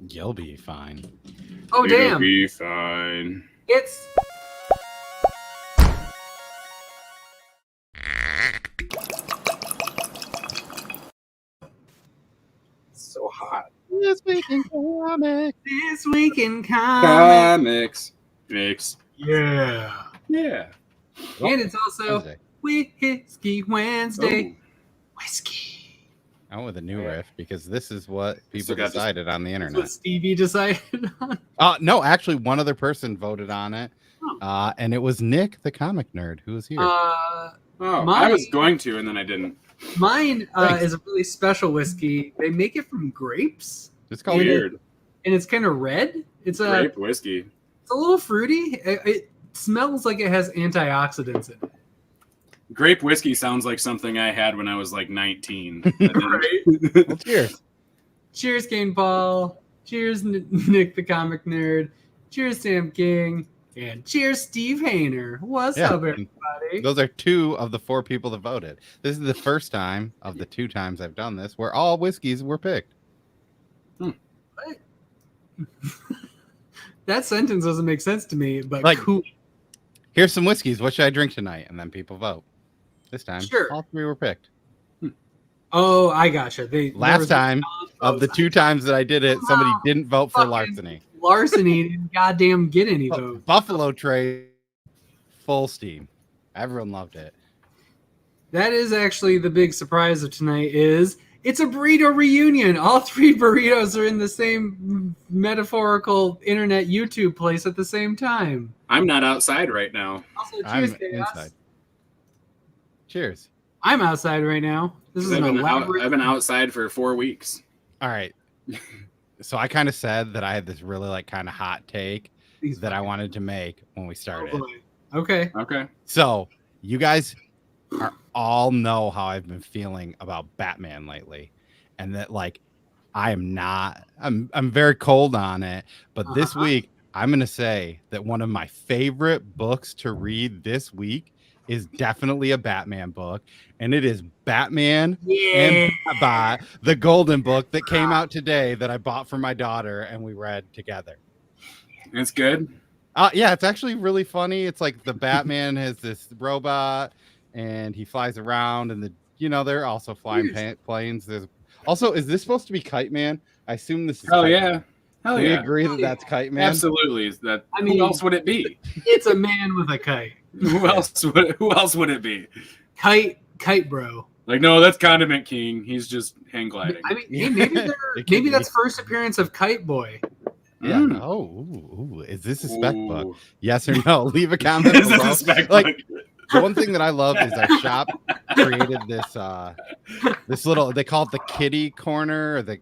You'll be fine. Oh, It'll damn. be fine. It's... So hot. This week in comics. This Week in Comics. Mix. Yeah. Yeah. And it's also Wednesday. Whiskey Wednesday. Oh. Whiskey. I went with a new riff because this is what people Still got this- decided on the That's internet. what Stevie decided on. No, actually, one other person voted on it, Oh. and it was Nick, the comic nerd, who was here. Oh, I Mine- was going to, and then I didn't. Mine Thanks. is a really special whiskey. They make it from grapes, It's called Weird. and it's kind of red. It's Grape whiskey. it's a little fruity. It smells like it has antioxidants in it. Grape whiskey sounds like something I had when I was like 19. Well, cheers. Cheers, Kane Paul. Cheers, Nick the comic nerd. Cheers, Sam King. And cheers, Steve Hayner. What's Yeah. up, everybody? Those are 2 of the 4 people that voted. This is the first time of the 2 times I've done this where all whiskeys were picked. That sentence doesn't make sense to me, but Like- cool. Here's some whiskeys. What should I drink tonight? And then people vote. This time, Sure. all 3 were picked. Oh, I gotcha. Last time, of the 2 times that I did it, somebody Wow. didn't vote for Fucking larceny. Larceny didn't goddamn get any votes. Buffalo Trace, full steam. Everyone loved it. That is actually the big surprise of tonight is it's a burrito reunion. All 3 burritos are in the same metaphorical internet YouTube place at the same time. I'm not outside right now. Also, I'm cheers, Chaos. inside. Cheers. I'm outside right now. This is I've an been, elaborate... I've been outside for 4 weeks. All right. So I kind of said that I had this really like kind of hot take These that I fucking- wanted to make when we Oh, started. boy. Okay. Okay. So you guys all know how I've been feeling about Batman lately, and that like I'm very cold on it. But this Uh-huh. week I'm gonna say that one of my favorite books to read this week is definitely a Batman book, and it is Batman Yeah. and Bat, the Golden Book that came out today that I bought for my daughter and we read together. It's good. Yeah, it's actually really funny. It's like the Batman has this robot and he flies around, and they're also flying planes. There's also, is this supposed to be Kite Man? I assume this is. Hell Kite yeah. Man. Hell Do we yeah. agree that that's Kite Man? Absolutely. Is that? I mean- who else would it be? It's a man with a kite. Who else would it be? Kite bro. Like, no, that's Condiment King. He's just hang gliding. I mean, hey, maybe It could maybe be. that's first appearance of Kite Boy. Yeah. Mm. Oh, is this a spec book? Ooh. Yes or no? Leave a comment This is below. a spec Like, book. The one thing that I love is our shop created this little, they call it the kiddie corner, or the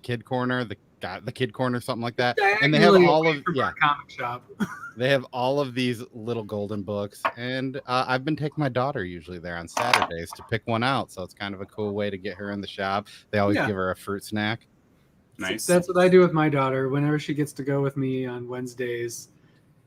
kid corner, the kid corner, something like that. And they have Diagonally all away of from our comic shop. they have all of these little golden books, and I've been taking my daughter usually there on Saturdays to pick one out, so it's kind of a cool way to get her in the shop. They always Yeah. give her a fruit snack. Nice. That's what I do with my daughter whenever she gets to go with me on Wednesdays.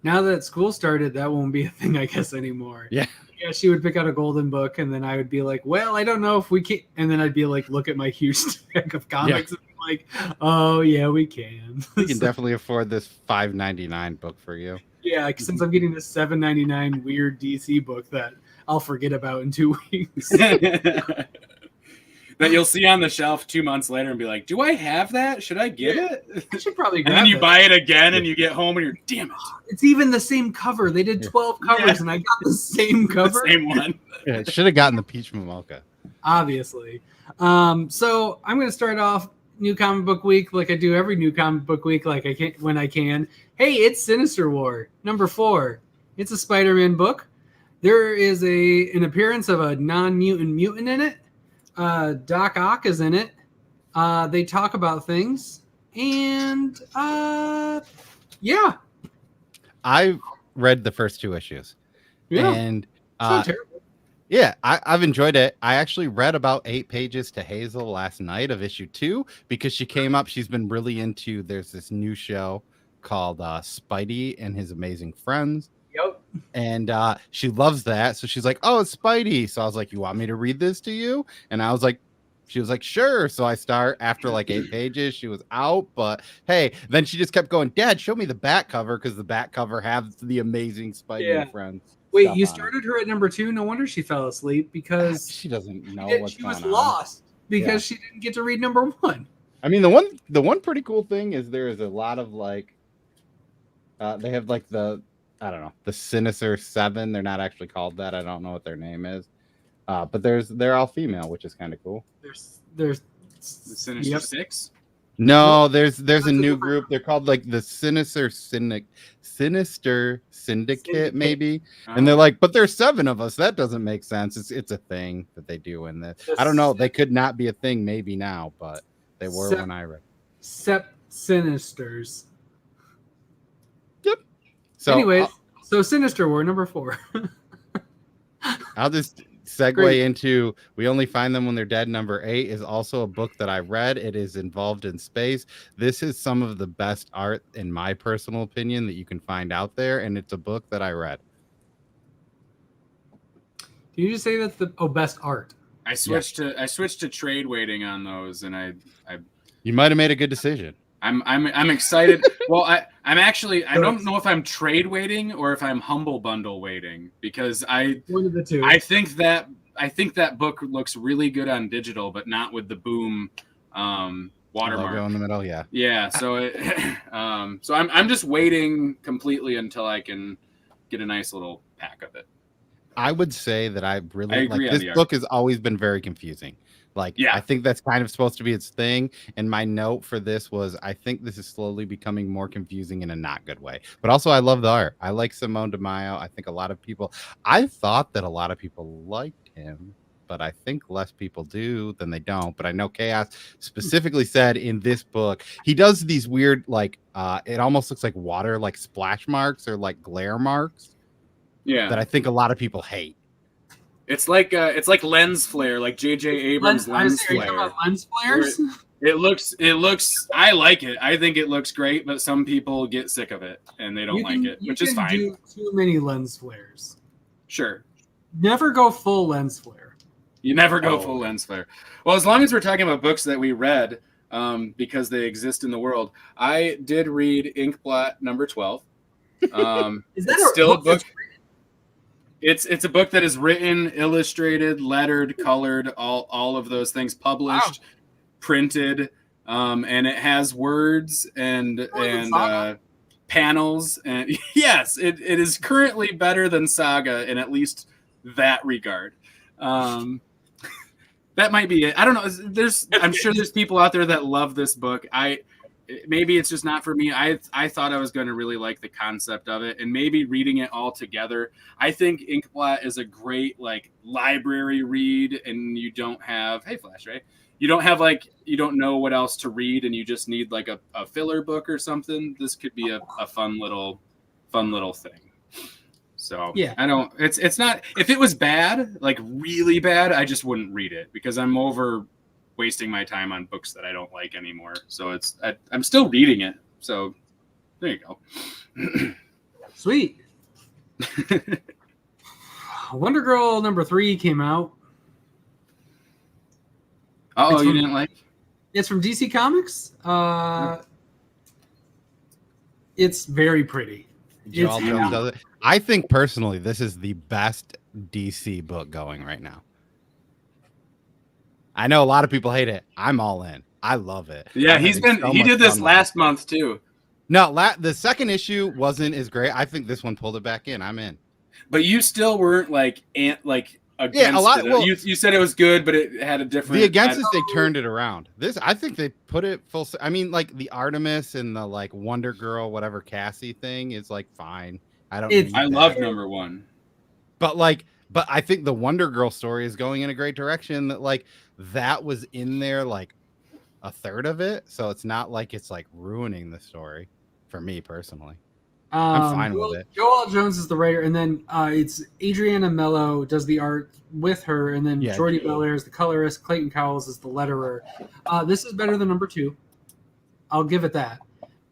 Now that school started, that won't be a thing, I guess, anymore. Yeah. Yeah, she would pick out a golden book, and then I would be like, well, I don't know if we can. And then I'd be like, look at my huge stack of comics and be like, oh, yeah, we can. We can So, definitely afford this $5.99 book for you. yeah, like, since I'm getting this $7.99 weird DC book that I'll forget about in 2 weeks. That you'll see on the shelf 2 months later and be like, do I have that? Should I get Yeah. it? I should probably And grab then you it. buy it again and you get home and you're, damn it. It's even the same cover. They did 12 covers, Yeah. and I got the same cover. The same one. Yeah, should have gotten the peach mocha. Obviously. So I'm going to start off new comic book week like I do every new comic book week, like I can when I can. Hey, it's Sinister War #4. It's a Spider-Man book. There is an appearance of a non-mutant mutant in it. Doc Ock is in it. They talk about things, and yeah, I read the first 2 issues, and it's not terrible. yeah, I've enjoyed it. I actually read about 8 pages to Hazel last night of issue 2 because she came up. She's been really into. There's this new show called Spidey and His Amazing Friends. Yep. And she loves that. So she's like, oh, it's Spidey. So I was like, you want me to read this to you? And I was like, She was like, sure. So I start after like 8 pages. She was out, but hey, then she just kept going, Dad, show me the back cover because the back cover has the amazing Spidey and Friends. Wait, you started her at number 2? No wonder she fell asleep because she doesn't know what's she going was on. lost because she didn't get to read number 1. I mean, the one pretty cool thing is there is a lot of like, they have like the Sinister 7. They're not actually called that. I don't know what their name is. But they're all female, which is kind of cool. There's the Sinister 6. No, there's a new group. They're called like the Sinister Syndicate, maybe. And they're like, but there's 7 of us. That doesn't make sense. It's a thing that they do in this. I don't know. They could not be a thing maybe now, but they were when I read. Sinisters. Yep. So anyways, so Sinister War number 4. I'll just segue into We Only Find Them When They're Dead. Number 8 is also a book that I read. It is involved in space. This is some of the best art, in my personal opinion, that you can find out there, and it's a book that I read. Did you just say that's the best art? I switched to trade waiting on those, and I you might have made a good decision. I'm excited. Well, I'm actually I don't know if I'm trade waiting or if I'm humble bundle waiting because one of the two. I think that book looks really good on digital, but not with the Boom watermark logo in the middle. Yeah. Yeah. So so I'm just waiting completely until I can get a nice little pack of it. I would say that I really agree like this book has always been very confusing. I think that's kind of supposed to be its thing. And my note for this was, I think this is slowly becoming more confusing in a not good way. But also, I love the art. I like Simone DeMaio. I think I thought that a lot of people liked him, but I think less people do than they don't. But I know Chaos specifically said in this book, he does these weird, it almost looks like water, like splash marks or like glare marks. Yeah. That I think a lot of people hate. It's like lens flare, like J.J. Abrams lens flare. Lens flares? It looks. I like it. I think it looks great, but some people get sick of it and they don't like it, which is fine. You can do too many lens flares. Sure. Never go full lens flare. You never go full lens flare. Well, as long as we're talking about books that we read, because they exist in the world, I did read Inkblot number 12. Is that it's still a book? It's a book that is written, illustrated, lettered, colored, all of those things, published, printed, and it has words and panels. And yes, it is currently better than Saga in at least that regard. That might be it. I don't know. I'm sure there's people out there that love this book. Maybe it's just not for me. I thought I was going to really like the concept of it, and maybe reading it all together. I think Inkblot is a great library read, and you don't have Flash, right? You don't have you don't know what else to read, and you just need a filler book or something. This could be a fun little thing. So yeah, I don't. It's not. If it was bad, really bad, I just wouldn't read it because I'm over wasting my time on books that I don't like anymore. So I'm still reading it. So there you go. Sweet. Wonder Girl number 3 came out. Oh, you didn't like? It's from DC Comics. It's very pretty. Joel Jones does it. I think personally, this is the best DC book going right now. I know a lot of people hate it. I'm all in. I love it. Yeah, he did this last month too. No, the second issue wasn't as great. I think this one pulled it back in. I'm in. But you still weren't against it. Well, you said it was good, but it had a different. The against it, they turned it around. This, I think they put it full. I mean, the Artemis and the Wonder Girl, whatever Cassie thing is fine. I love number 1, but I think the Wonder Girl story is going in a great direction. That that was in there a third of it, so it's not it's ruining the story for me personally. I'm fine with it. Joel Jones is the writer, and then it's Adriana Mello does the art with her, and then Jordi Belair is the colorist. Clayton Cowles is the letterer. This is better than number 2. I'll give it that.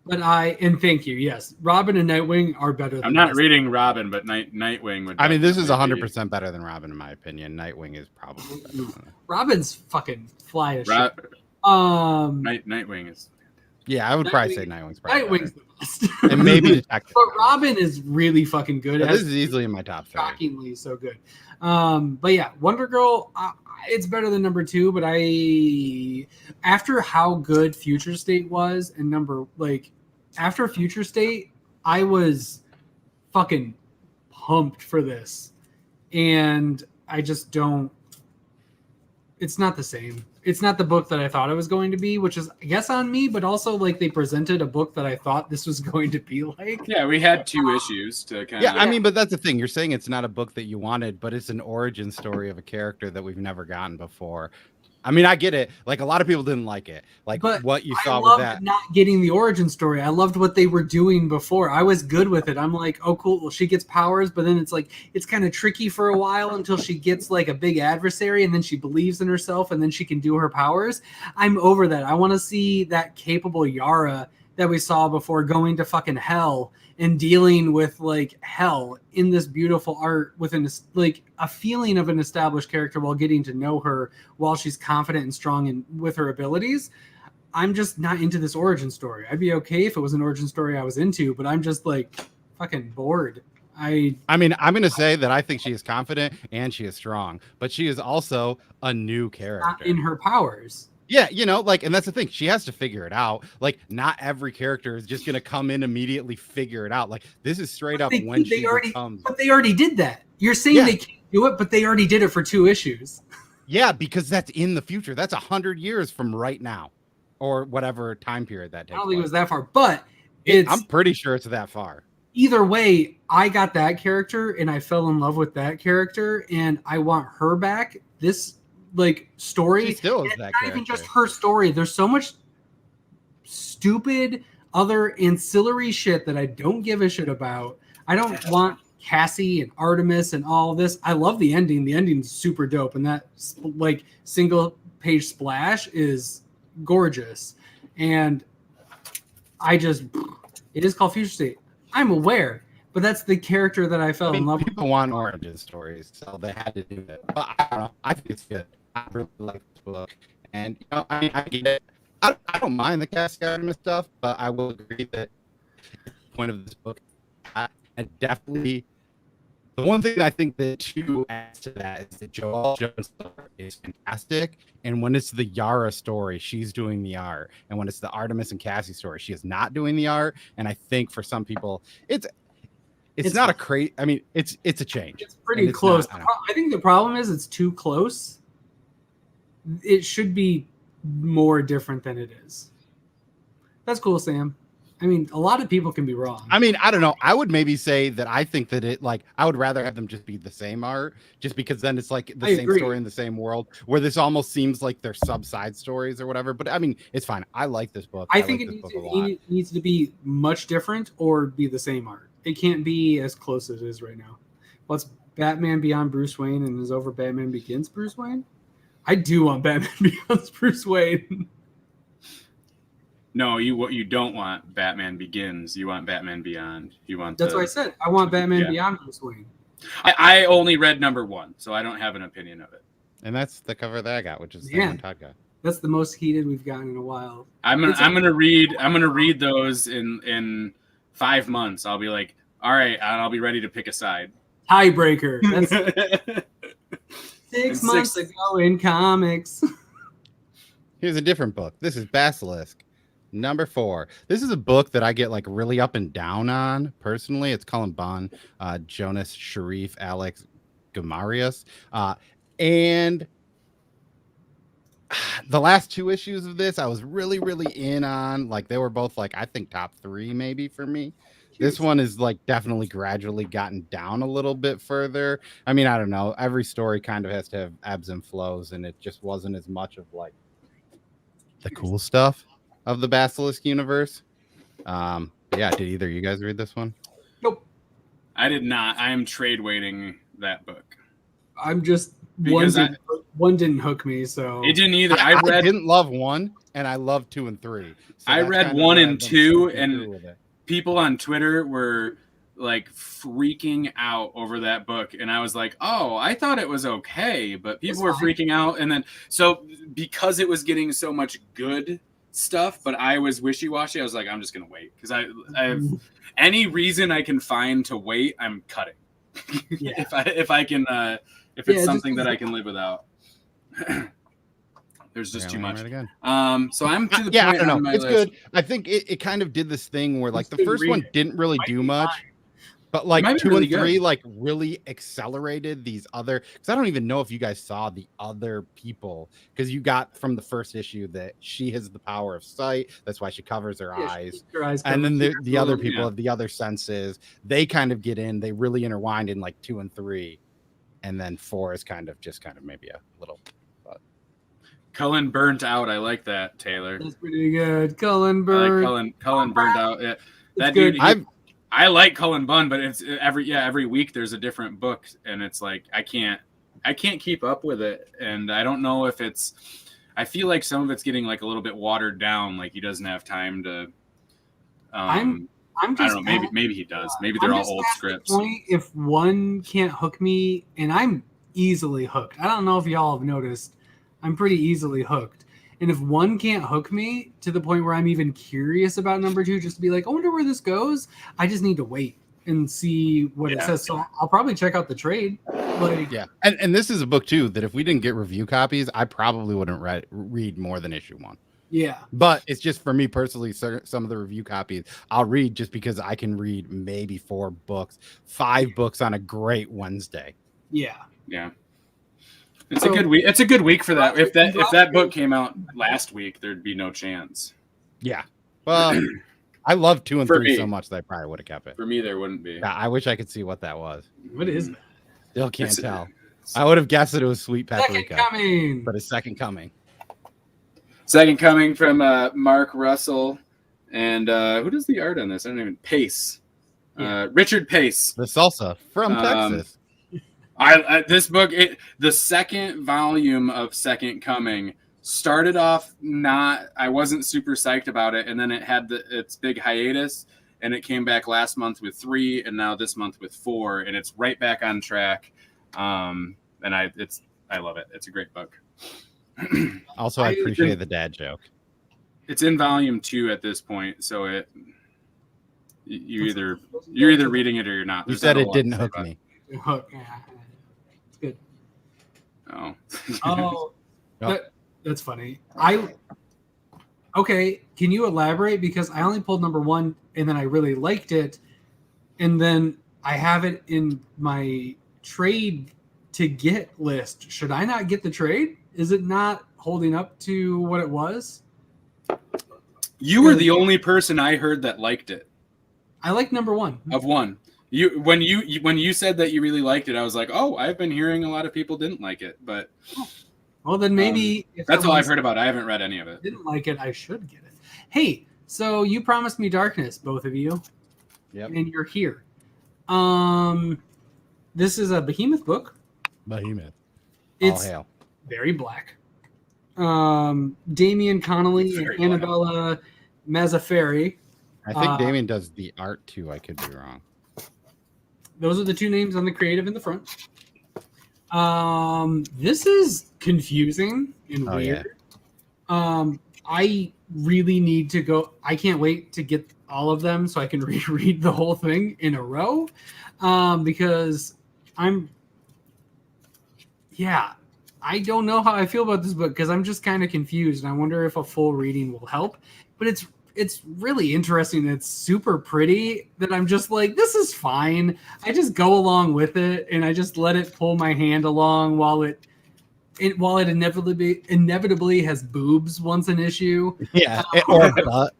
But thank you. Yes, Robin and Nightwing are better than I'm not this. reading Robin, but Nightwing would. I mean, this is definitely 100% better than Robin, in my opinion. Nightwing is probably better than it. Robin's fucking fly as Ro- shit. Nightwing is. Yeah, I would probably say Nightwing's probably Nightwing's better. the best. And maybe Detective. But Robin is really fucking good. Yeah, this is easily in my top 3. Shockingly so good. But yeah, Wonder Girl, it's better than number 2. But after how good Future State was, and after Future State, I was fucking pumped for this, and I just don't. It's not the same. It's not the book that I thought it was going to be, which is, I guess, on me, but also like they presented a book that I thought this was going to be like. Yeah, we had 2 issues to kind of. Yeah, I mean, but that's the thing. You're saying it's not a book that you wanted, but it's an origin story of a character that we've never gotten before. I mean, I get it. Like, a lot of people didn't like it. Like, but what you saw I with loved that. not getting the origin story. I loved what they were doing before. I was good with it. I'm like, oh, cool. Well, she gets powers, but then it's like, it's kind of tricky for a while until she gets like a big adversary, and then she believes in herself, and then she can do her powers. I'm over that. I want to see that capable Yara that we saw before going to fucking hell and dealing with like hell in this beautiful art within like a feeling of an established character while getting to know her while she's confident and strong and with her abilities. I'm just not into this origin story. I'd be okay if it was an origin story I was into, but I'm just like fucking bored. I mean, I'm going to say that I think she is confident and she is strong, but she is also a new character. Not in her powers. Yeah, you know, like, and that's the thing. She has to figure it out. Like, not every character is just going to come in immediately figure it out. Like, this is straight up when she becomes. But they already did that. You're saying they can't do it, but they already did it for 2 issues. Yeah, because that's in the future. That's 100 years from right now, or whatever time period that takes. I don't think it was that far, but I'm pretty sure it's that far. Either way, I got that character and I fell in love with that character, and I want her back. This like story, she still is that not character. Even just her story. There's so much stupid other ancillary shit that I don't give a shit about. I don't want Cassie and Artemis and all this. I love the ending. The ending's super dope, and that like single page splash is gorgeous. And it is called Future State. I'm aware, but that's the character that I fell in love with. People want origin stories, so they had to do it. But I don't know. I think it's good. I really like this book, and you know, I mean, I get it. I don't mind the Cassie Artemis stuff, but I will agree that the point of this book, I definitely. The one thing I think that too adds to that is that Joelle Jones' story is fantastic, and when it's the Yara story, she's doing the art, and when it's the Artemis and Cassie story, she is not doing the art. And I think for some people, it's not a crazy. I mean, it's a change. It's pretty close. I think the problem is it's too close. It should be more different than it is. That's cool, Sam. I mean, a lot of people can be wrong. I mean, I don't know. I would maybe say that I think that I would rather have them just be the same art, just because then it's like the same story in the same world, where this almost seems like they're side stories or whatever. But I mean, it's fine. I like this book. I think it needs to be much different or be the same art. It can't be as close as it is right now. What's Batman Beyond Bruce Wayne and is over Batman Begins Bruce Wayne? I do want Batman Beyond Bruce Wayne. No, you don't want Batman Begins. You want Batman Beyond. You want. That's what I said. I want Batman Beyond Bruce Wayne. I only read number 1, so I don't have an opinion of it. And that's the cover that I got, which is the one Todd got. That's the most heated we've gotten in a while. I'm gonna read those in 5 months. I'll be like, all right, and I'll be ready to pick a side. Tiebreaker. That's 6 months ago in comics. Here's a different book. This is Basilisk, number 4. This is a book that I get like really up and down on personally. It's Cullen Bunn, Jonas Sharif, Alex Gamarius, and the last 2 issues of this I was really in on. Like, they were both like, I think top 3 maybe for me. This one is like definitely gradually gotten down a little bit further. I mean, I don't know. Every story kind of has to have ebbs and flows, and it just wasn't as much of like the cool stuff of the Basilisk universe. Yeah, did either of you guys read this one? Nope. I did not. I am trade waiting that book. I'm just Because one didn't hook me, so it didn't either. I didn't love 1, and I loved 2 and 3. So I read kind of 1 where and I've been 2, thinking and through with it. people on Twitter were like freaking out over that book, and I was like, oh, I thought it was okay, but people were freaking out. And then so because it was getting so much good stuff, but I was wishy-washy, I was like, I'm just gonna wait, because I have any reason I can find to wait, I'm cutting. Yeah. if I can if it's something that I can live without. There's just too much. Again. So I'm to the point. I don't know. On my it's list. good. I think it kind of did this thing where like the first one didn't really do much. But like 2 really and 3 good. like really accelerated these other, because I don't even know if you guys saw the other people, because you got from the first issue that she has the power of sight. That's why she covers her eyes. And then the other people have the other senses. They kind of get in. They really intertwined in like 2 and 3. And then 4 is kind of maybe a little. Cullen burnt out. I like that, Taylor. That's pretty good. Cullen burnt. I like Cullen burnt out. Yeah. That good. dude. I like Cullen Bunn, but it's every week there's a different book, and it's like I can't keep up with it, and I don't know if it's. I feel like some of it's getting like a little bit watered down. Like he doesn't have time to. I'm just. I don't know. Maybe he does. Maybe they're all old scripts. If one can't hook me, and I'm easily hooked. I don't know if y'all have noticed. I'm pretty easily hooked. And if one can't hook me to the point where I'm even curious about number 2, just to be like, I wonder where this goes, I just need to wait and see what it says. So I'll probably check out the trade. Like, yeah. And this is a book, too, that if we didn't get review copies, I probably wouldn't read more than issue 1. Yeah. But it's just for me personally, some of the review copies I'll read just because I can read maybe 4 books, 5 books on a great Wednesday. Yeah. Yeah. It's a good week. It's a good week for that. If that book came out last week, there'd be no chance. Yeah. Well, I love 2 and 3 so much that I probably would have kept it. For me, there wouldn't be. Yeah, I wish I could see what that was. What is that? Still can't tell. I would have guessed that it was Sweet Paprika. Second Coming. But it's Second Coming. Second Coming from Mark Russell. And who does the art on this? I don't even. Pace. Richard Pace. The salsa from Texas. This book, the second volume of Second Coming started off I wasn't super psyched about it, and then it had its big hiatus, and it came back last month with 3, and now this month with 4, and it's right back on track. And I love it. It's a great book. Also, I appreciate the dad joke. It's in volume 2 at this point, so you're either reading it or you're not. You said it didn't hook me. Hook. It's good. Oh. That's funny. Okay, can you elaborate? Because I only pulled number 1 and then I really liked it. And then I have it in my trade to get list. Should I not get the trade? Is it not holding up to what it was? You were the only person I heard that liked it. I like number 1. Of 1. When you said that you really liked it, I was like, oh, I've been hearing a lot of people didn't like it, but well, then maybe that's all I've heard about it. I haven't read any of it. Didn't like it. I should get it. Hey, so you promised me darkness, both of you. Yep. And you're here. This is a Behemoth book. Behemoth. It's very black. Damian Connolly and Annabella Mazzaferri. I think Damian does the art too. I could be wrong. Those are the 2 names on the creative in the front. This is confusing and weird. Yeah. I really need to go. I can't wait to get all of them so I can reread the whole thing in a row. Because I don't know how I feel about this book because I'm just kind of confused and I wonder if a full reading will help. But it's really interesting. It's super pretty that I'm just like, this is fine. I just go along with it and I just let it pull my hand along while it inevitably has boobs once an issue. Yeah, or a butt.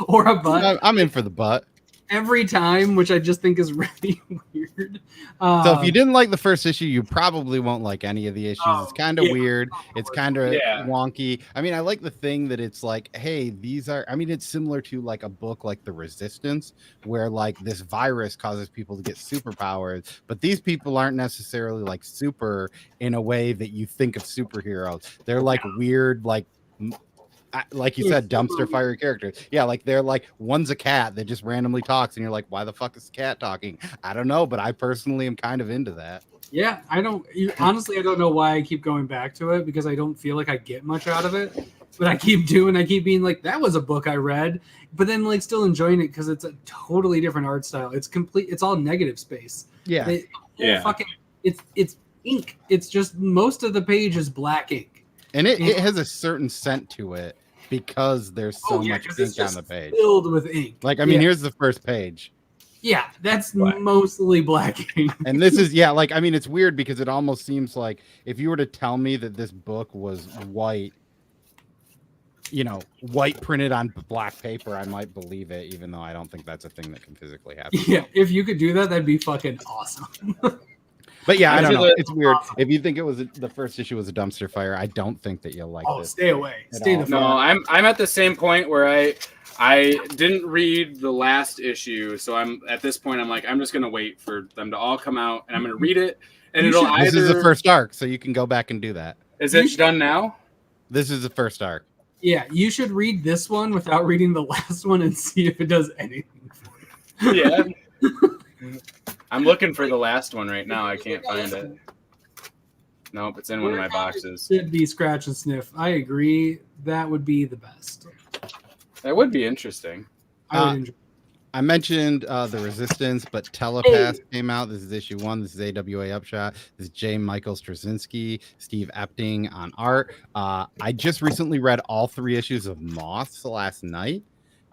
Or a butt. I'm in for the butt. every time, which I just think is really weird. So if you didn't like the first issue, you probably won't like any of the issues. It's kind of yeah. weird. It's kind of Yeah. wonky. I mean, I like the thing that it's like, hey, these are, I mean, it's similar to like a book like The Resistance, where like this virus causes people to get superpowers, but these people aren't necessarily like super in a way that you think of superheroes. They're like weird, like you said, dumpster fire characters. Yeah, like they're like, one's a cat that just randomly talks, and you're like, why the fuck is the cat talking? I don't know, but I personally am kind of into that. Yeah, honestly, I don't know why I keep going back to it, because I don't feel like I get much out of it. But I keep being like, that was a book I read, but then like still enjoying it because it's a totally different art style. It's all negative space. Yeah. It's ink. It's just most of the page is black ink. And it has a certain scent to it because there's so much ink on the page. Filled with ink. Like, I mean, here's the first page. Yeah, that's mostly black ink. And this is, like, I mean, it's weird because it almost seems like if you were to tell me that this book was white, white printed on black paper, I might believe it, even though I don't think that's a thing that can physically happen. Yeah, if you could do that, that'd be fucking awesome. But yeah, I don't know. It's weird. If you think the first issue was a dumpster fire, I don't think that you'll like this. Stay away. Stay the fuck. No, I'm at the same point where I didn't read the last issue, so I'm at this point I'm like, I'm just gonna wait for them to all come out and I'm gonna read it. And this is the first arc, so you can go back and do that. Is it done now? This is the first arc. Yeah, you should read this one without reading the last one and see if it does anything for you. Yeah. I'm looking for the last one right now. I can't find it. Nope, it's in one of my boxes. Should be Scratch and Sniff. I agree. That would be the best. That would be interesting. I would enjoy. I mentioned The Resistance, but Telepath came out. This is issue 1. This is AWA Upshot. This is J. Michael Straczynski, Steve Epting on art. I just recently read all 3 issues of Moths last night.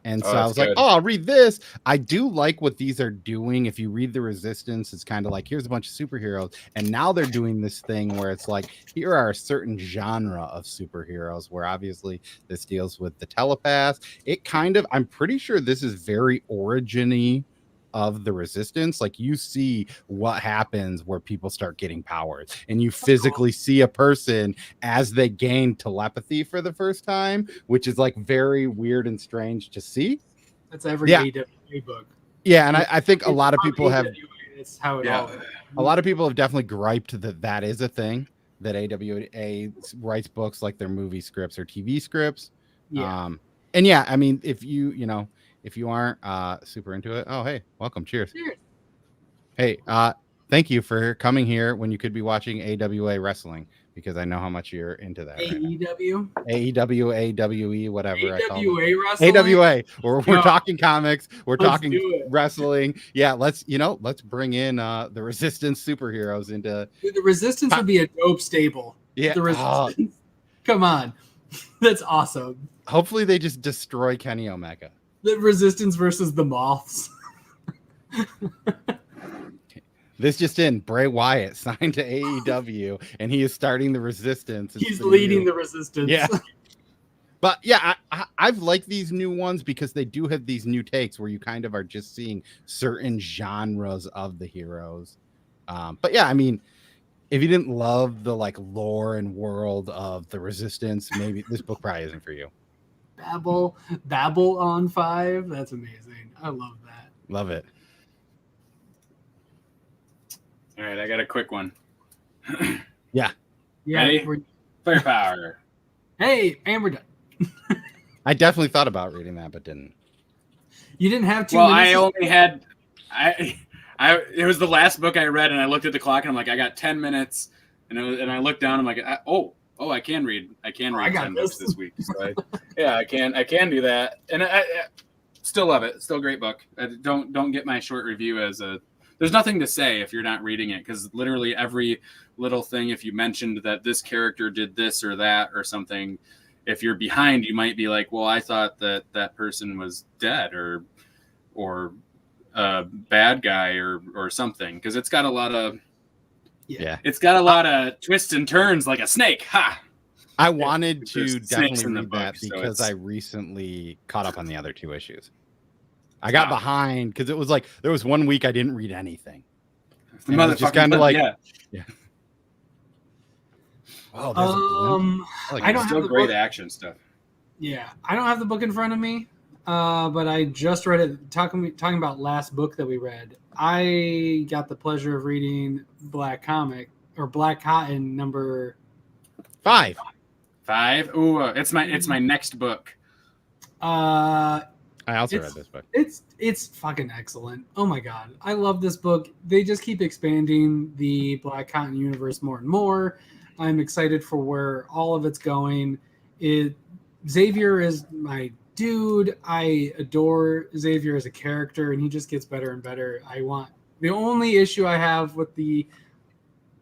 And so I was like, I'll read this. I do like what these are doing. If you read The Resistance, it's kind of like, here's a bunch of superheroes. And now they're doing this thing where it's like, here are a certain genre of superheroes, where obviously this deals with the telepaths. I'm pretty sure this is very origin-y of The Resistance. Like, you see what happens where people start getting powers, and you physically see a person as they gain telepathy for the first time, which is like very weird and strange to see. That's every AWA book. Yeah, and I think a lot of people have a lot of people have definitely griped that is a thing, that AWA writes books like their movie scripts or TV scripts. And yeah, I mean, if you aren't super into it, hey, welcome. Cheers. Hey, thank you for coming here when you could be watching AWA wrestling, because I know how much you're into that. AEW? AEW, AWE, whatever. AWA wrestling? AWA. We're talking comics. We're talking wrestling. Yeah, let's bring in the Resistance superheroes into. Dude, the Resistance would be a dope stable. Yeah. The Resistance. Come on. That's awesome. Hopefully they just destroy Kenny Omega. The Resistance versus the Moths. This just in: Bray Wyatt signed to AEW, and he is starting the Resistance. He's leading the Resistance. Yeah. But yeah, I've liked these new ones because they do have these new takes where you kind of are just seeing certain genres of the heroes. But yeah, I mean, if you didn't love the like lore and world of the Resistance, maybe this book probably isn't for you. Babel on 5. That's amazing. I love that. Love it. All right, I got a quick one. Yeah. Ready? Firepower. Hey, and we're done. I definitely thought about reading that, but didn't. You didn't have 2 minutes? Well, I only had. It was the last book I read, and I looked at the clock, and I'm like, I got 10 minutes, and I looked down, I'm like, I can read. I can read 10 books this week. So I can do that, and I still love it. Still a great book. Don't get my short review as a. There's nothing to say if you're not reading it, because literally every little thing, if you mentioned that this character did this or that or something, if you're behind, you might be like, well, I thought that person was dead or a bad guy or something, because it's got a lot of it's got a lot of twists and turns like a snake. Ha! I wanted to definitely read that because I recently caught up on the other 2 issues. I got behind because it was like there was 1 week I didn't read anything. The motherfucking just kind of like yeah. Oh, there's a blimp. I don't still have the great book. action stuff. Yeah, I don't have the book in front of me, but I just read it. Talking about last book that we read, I got the pleasure of reading Black Cotton number 5. 5. Ooh, it's my next book. I also read this book. It's fucking excellent. Oh my god, I love this book. They just keep expanding the Black Cotton universe more and more. I'm excited for where all of it's going. Xavier is my dude. I adore Xavier as a character, and he just gets better and better. The only issue I have with the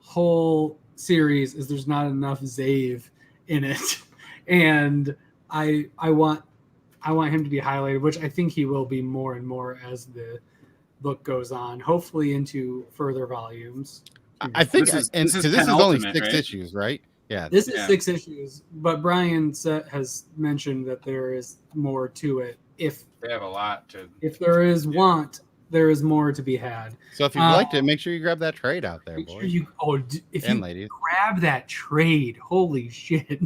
whole series is there's not enough Xav in it, and I want him to be highlighted, which I think he will be more and more as the book goes on, hopefully into further volumes. I think this is only 6 right? issues, right? Yeah. This is 6 issues, but Brian has mentioned that there is more to it. If They have a lot to. if there is want, there is more to be had. So if you'd like to, make sure you grab that trade out there, Make boys. sure you and ladies. grab that trade, holy shit!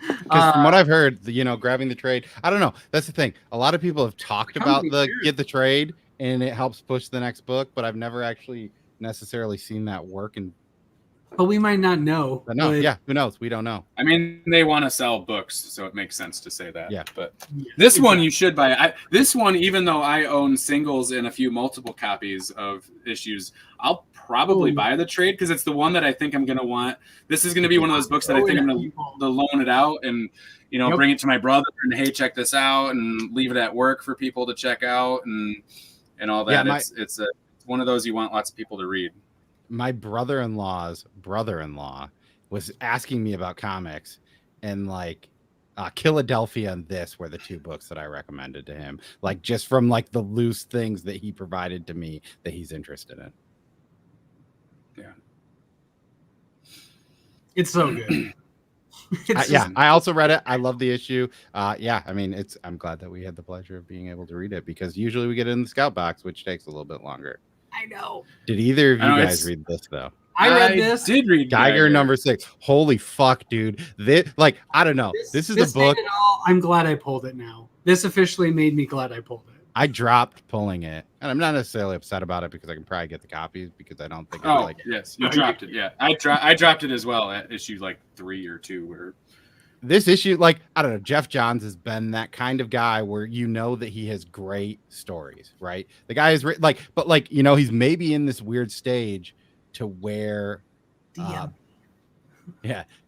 Because from what I've heard, grabbing the trade, I don't know. That's the thing. A lot of people have talked about get the trade, and it helps push the next book, but I've never actually necessarily seen that work. But we might not know. But no, yeah, who knows? We don't know. I mean, they want to sell books, so it makes sense to say that. Yeah. But this one you should buy. This one, even though I own singles and a few multiple copies of issues, I'll probably buy the trade because it's the one that I think I'm going to want. This is going to be one of those books that I think I'm going to loan it out and bring it to my brother and hey, check this out, and leave it at work for people to check out and all that. Yeah, it's one of those you want lots of people to read. My brother-in-law's brother-in-law was asking me about comics, and like Philadelphia and this were the 2 books that I recommended to him, like just from like the loose things that he provided to me that he's interested in. Yeah, it's so good. I also read it. I love the issue. I mean, I'm glad that we had the pleasure of being able to read it, because usually we get it in the scout box, which takes a little bit longer. I know. Did either of you guys read this though? I read this. Did read Geiger number 6. Holy fuck, dude! I don't know. This is the book. I'm glad I pulled it now. This officially made me glad I pulled it. I dropped pulling it, and I'm not necessarily upset about it because I can probably get the copies, because I don't think. Yes, you dropped it. Yeah, I dropped it as well at issue like 3 or 2 where. This issue, I don't know, Jeff Johns has been that kind of guy where that he has great stories, right? The guy is he's maybe in this weird stage to where, to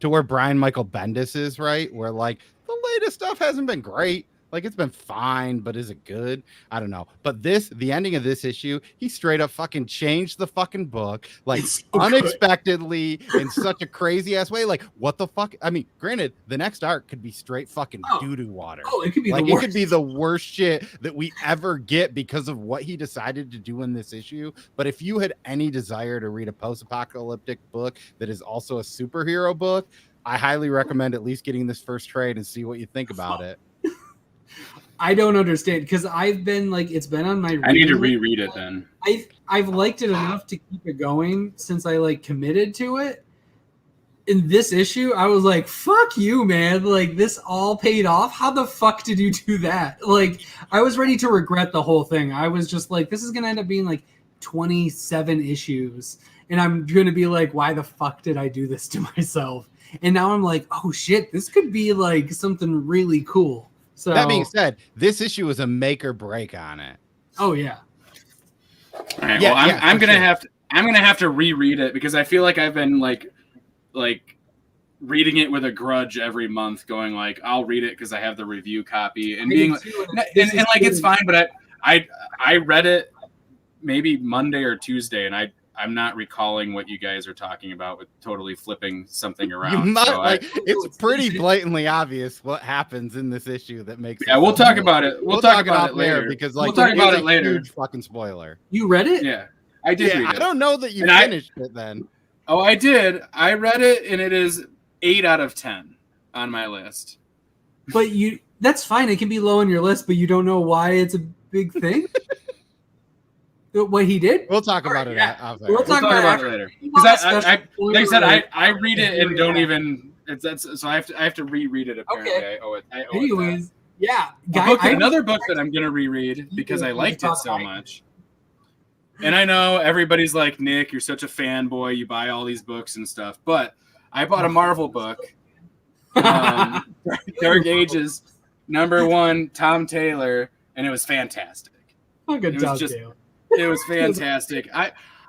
where Brian Michael Bendis is, right? Where the latest stuff hasn't been great. It's been fine, but is it good? I don't know. But the ending of this issue, he straight up fucking changed the fucking book, so unexpectedly in such a crazy ass way. What the fuck? I mean, granted, the next arc could be straight fucking doo-doo water. Oh, it could be it could be the worst shit that we ever get because of what he decided to do in this issue. But if you had any desire to read a post-apocalyptic book that is also a superhero book, I highly recommend at least getting this first trade and see what you think about it. I don't understand, because I've been it's been on my. I need to reread it then. I've liked it enough to keep it going since I committed to it. In this issue, I was like, "Fuck you, man!" This all paid off. How the fuck did you do that? I was ready to regret the whole thing. I was just this is gonna end up being 27 issues, and I'm gonna be why the fuck did I do this to myself? And now I'm oh shit, this could be something really cool. So that being said, this issue was a make or break on it. Oh yeah. All right. Yeah, well, I'm gonna have to reread it, because I feel like I've been reading it with a grudge every month, going I'll read it because I have the review copy, and being it's fine, but I read it maybe Monday or Tuesday, and I'm not recalling what you guys are talking about with totally flipping something around. It's pretty blatantly obvious what happens in this issue that makes. Yeah, we'll talk about it. We'll talk about it later, because we'll talk about it later. Huge fucking spoiler. You read it? Yeah, I did. Read it. I don't know that you finished it then. Oh, I did. I read it, and it is 8 out of 10 on my list. But that's fine. It can be low on your list, but you don't know why it's a big thing. What he did? We'll talk about it. Yeah. Off We'll air. talk about it later. Because like I said, I read it and don't even. So I have to reread it. Apparently, Okay. I owe it. Anyways, yeah, Another book that I'm gonna reread because I liked it so much. And I know everybody's like, Nick, you're such a fanboy. You buy all these books and stuff. But I bought a Marvel book, Dark Ages, #1, Tom Taylor, and it was fantastic. It was fantastic.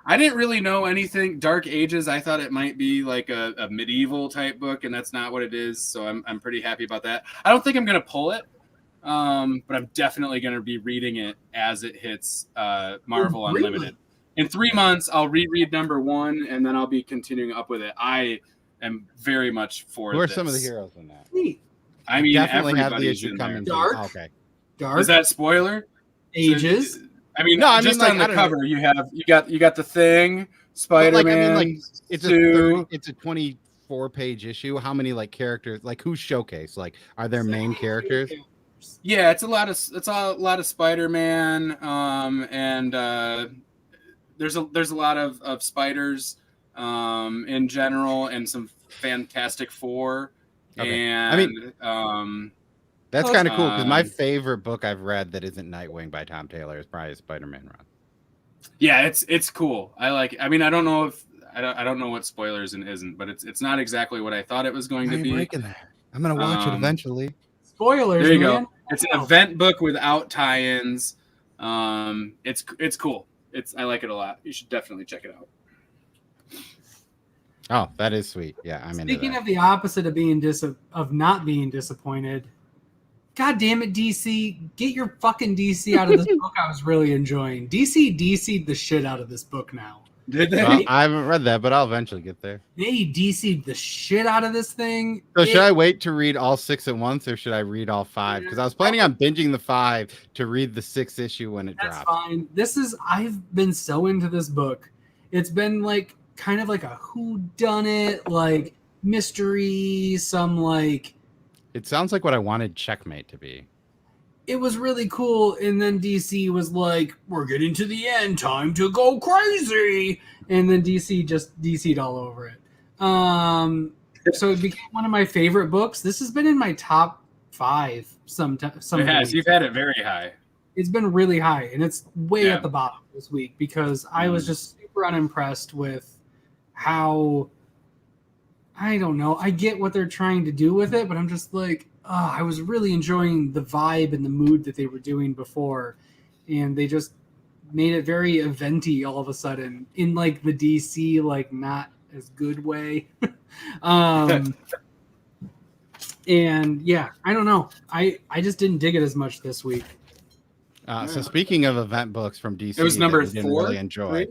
I didn't really know anything. Dark Ages, I thought it might be like a medieval type book, and that's not what it is. So I'm pretty happy about that. I don't think I'm going to pull it, but I'm definitely going to be reading it as it hits Marvel Unlimited. In 3 months, I'll reread #1, and then I'll be continuing up with it. I am very much for this. Who are some of the heroes in that? I mean, definitely have the everybody's issue in coming. there. Dark. Oh, okay. Dark. Is that spoiler? Ages. I mean, No, I mean, just like, on the I don't cover, you got the Thing, Spider-Man. It's Sue. it's a 24-page issue. How many like characters? Like who's showcased? Like are there main characters? Yeah, it's a lot of Spider-Man, and there's a lot of spiders in general, and some Fantastic Four. Okay. And I mean, that's kind of cool because my favorite book I've read that isn't Nightwing by Tom Taylor is probably a Spider-Man run. Yeah, it's cool. I like it. I mean, I don't know what spoilers and isn't, but it's not exactly what I thought it was going to be. Breaking that. I'm gonna watch it eventually. Spoilers. There you man. go. It's an event book without tie-ins. It's cool. I like it a lot. You should definitely check it out. Oh, that is sweet. Yeah, I'm into Speaking that. of the opposite of not being disappointed, God damn it, DC, get your fucking DC out of this book I was really enjoying. DC DC'd the shit out of this book now. Did they? Well, I haven't read that, but I'll eventually get there. They DC'd the shit out of this thing. So should I wait to read all 6 at once, or should I read all 5? Because I was planning on binging the 5 to read the 6th issue when it That's drops. fine. I've been so into this book. It's been like kind of like a whodunit, like mystery, some like. It sounds like what I wanted Checkmate to be. It was really cool, and then DC was like, we're getting to the end, time to go crazy, and then DC just DC'd all over it. So it became one of my favorite books. This has been in my top 5 some It has. You've had it very high. It's been really high, and it's way Yeah. at the bottom this week because I was just super unimpressed with how, I don't know, I get what they're trying to do with it, but I'm just like, I was really enjoying the vibe and the mood that they were doing before, and they just made it very eventy all of a sudden in like the DC like not as good way. And yeah, I don't know. I just didn't dig it as much this week. So speaking of event books from DC, It was number that we didn't 4. really enjoy.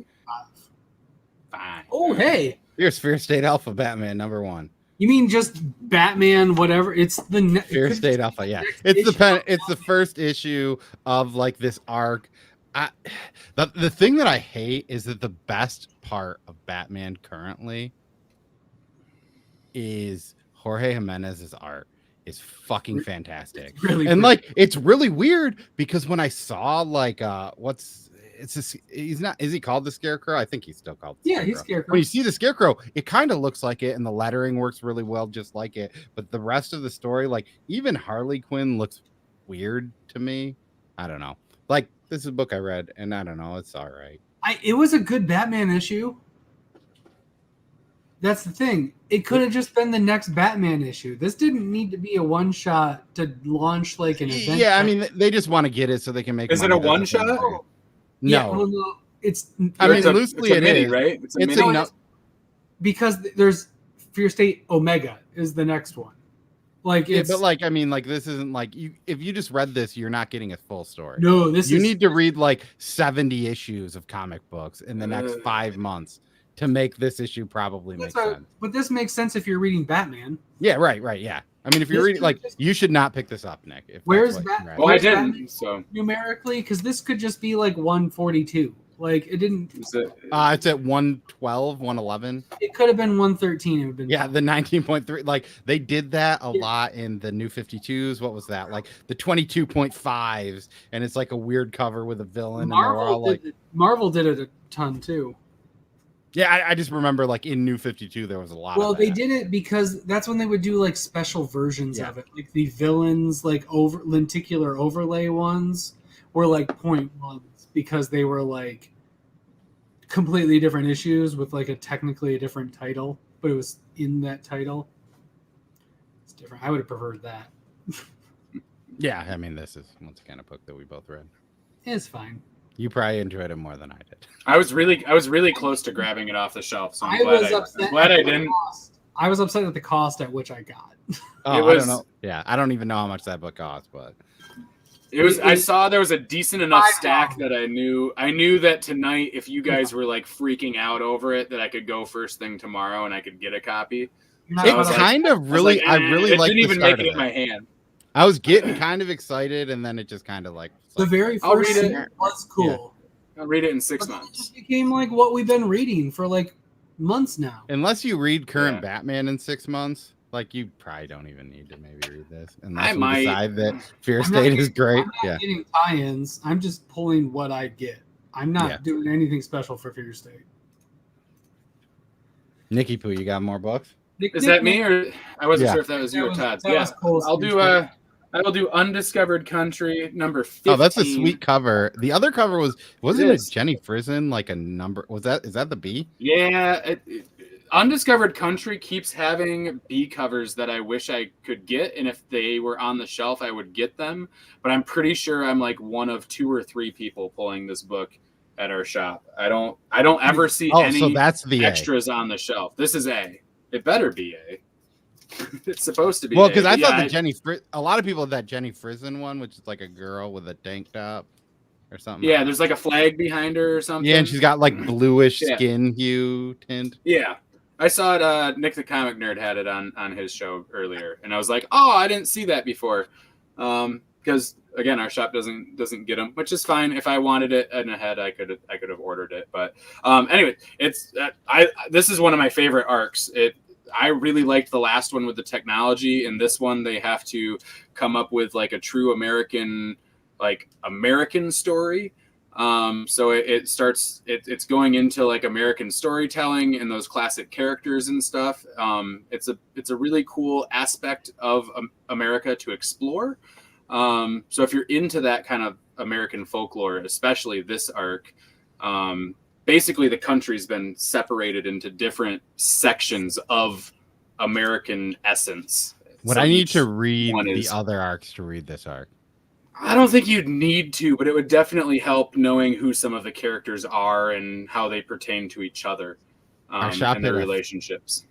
5. Oh, hey. Here's Fear State Alpha Batman #1. You mean just Batman, whatever? It's the Fear State Alpha, yeah. It's the first issue of like this arc. The thing that I hate is that the best part of Batman currently is Jorge Jimenez's art is fucking fantastic. Really And good. like it's really weird because when I saw like is he called the Scarecrow? I think he's still called the Scarecrow. He's Scarecrow. When you see the Scarecrow, it kind of looks like it, and the lettering works really well, just like it. But the rest of the story, like even Harley Quinn, looks weird to me. I don't know. Like this is a book I read, and I don't know. It's all right. It was a good Batman issue. That's the thing. It could have just been the next Batman issue. This didn't need to be a one shot to launch like an event. Yeah, I mean they just want to get it so they can make. Is it money. a one shot? No. Yeah, well, no, it's. I mean, It's a loosely it mini, is. right? It's a It's mini. a because there's Fear State Omega is the next one. Like Yeah, it's but like I mean, like this isn't like you. If you just read this, you're not getting a full story. no. This You is need to read like 70 issues of comic books in the next 5 months to make this issue probably make sense. But this makes sense if you're reading Batman. Yeah, right, yeah. I mean, if you're This reading, could like, just- you should not pick this up, Nick. If Where's that's what Bat- you're Well, I Where's didn't. Batman? So Numerically, because this could just be like 142. Like it didn't. Is it- It's at 112, 111. It could have been 113. It would have been. Yeah, the 19.3. Like they did that a Yeah. lot in the New 52s. What was that? Like the 22.5s, and it's like a weird cover with a villain. And they're all like, Marvel did it a ton too. yeah, I just remember like in New 52 there was a lot. Well, of they that. did it because that's when they would do like special versions Yeah. of it, like the villains, like lenticular overlay ones were like point ones because they were like completely different issues with like a technically a different title, but it was in that title. It's different. I would have preferred that. Yeah, I mean this is once again a book that we both read. It's fine. You probably enjoyed it more than I did. I was really close to grabbing it off the shelf, so I'm upset glad at I the didn't. cost. I was upset at the cost at which I got. Oh, It I was- don't know. Yeah, I don't even know how much that book cost, but It was. I saw there was a decent enough $5. stack that I knew that tonight, if you guys were like freaking out over it, that I could go first thing tomorrow and I could get a copy. Not it what I- kind of really, I really it like didn't the even start make it of in my it. hand. I was getting kind of excited, and then it just kind of like the very I'll first read it. scene was cool. I'll read it in 6 But then it months. just became like what we've been reading for like months now. unless you read current Yeah. Batman in 6 months, like you probably don't even need to maybe read this unless I we might. decide that Fear I'm not State is getting- great. I'm not Yeah, getting tie-ins. I'm just pulling what I get. I'm not Yeah. doing anything special for Fear State. Nikki Poo, you got more books? Is that me, or I wasn't Yeah. sure if that was you or Todd? That Yeah, was Cole's I'll Fear do. State. I will do Undiscovered Country number 15. Oh, that's a sweet cover. The other cover wasn't It it is. Jenny Frison like a number? Is that the B? Yeah, Undiscovered Country keeps having B covers that I wish I could get, and if they were on the shelf, I would get them. But I'm pretty sure I'm like one of 2 or 3 people pulling this book at our shop. I don't ever see Oh, any so that's the A. extras on the shelf. This is A. It better be A. It's supposed to be. Well, A, because I but thought yeah, a lot of people had that Jenny Frison one, which is like a girl with a tank top or something. Yeah, there's like a flag behind her or something. Yeah, and she's got like bluish Yeah. skin hue tint. Yeah. I saw it. Nick the Comic Nerd had it on his show earlier, and I was like, "Oh, I didn't see that before," because again, our shop doesn't get them, which is fine. If I wanted it in ahead, I could have ordered it. But anyway, it's this is one of my favorite arcs. I really liked the last one with the technology, and this one they have to come up with like a true American story. So it starts. It's going into like American storytelling and those classic characters and stuff. It's a really cool aspect of America to explore. So if you're into that kind of American folklore, especially this arc, basically the country's been separated into different sections of American essence. Would So I need each to read one the is- other arcs to read this arc? I don't think you'd need to, but it would definitely help knowing who some of the characters are and how they pertain to each other Our shop and their had a- relationships.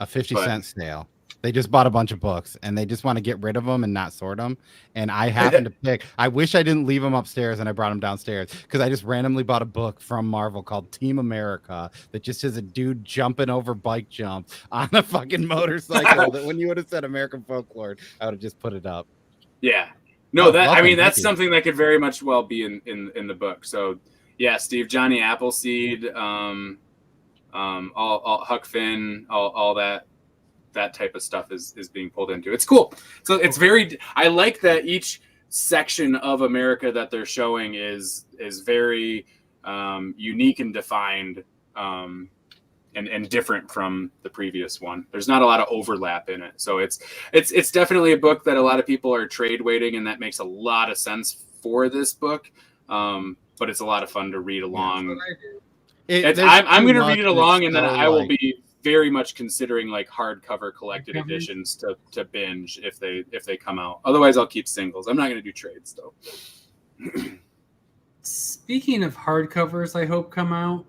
A 50 But- cent sale. They just bought a bunch of books and they just want to get rid of them and not sort them. And I happened to pick. I wish I didn't leave them upstairs and I brought them downstairs because I just randomly bought a book from Marvel called Team America that just has a dude jumping over bike jump on a fucking motorcycle. That when you would have said American folklore, I would have just put it up. Yeah. No, Oh, that I welcome, mean that's thank you. something that could very much well be in the book. So yeah, Steve, Johnny Appleseed, all Huck Finn, all that type of stuff is being pulled into. It's cool. So it's I like that each section of America that they're showing is very unique and defined and different from the previous one. There's not a lot of overlap in it. So it's definitely a book that a lot of people are trade waiting, and that makes a lot of sense for this book. But it's a lot of fun to read along. I'm going to read it along, and then I will be very much considering like hardcover collected editions to binge if they come out. Otherwise, I'll keep singles. I'm not going to do trades though. Speaking of hardcovers, I hope come out.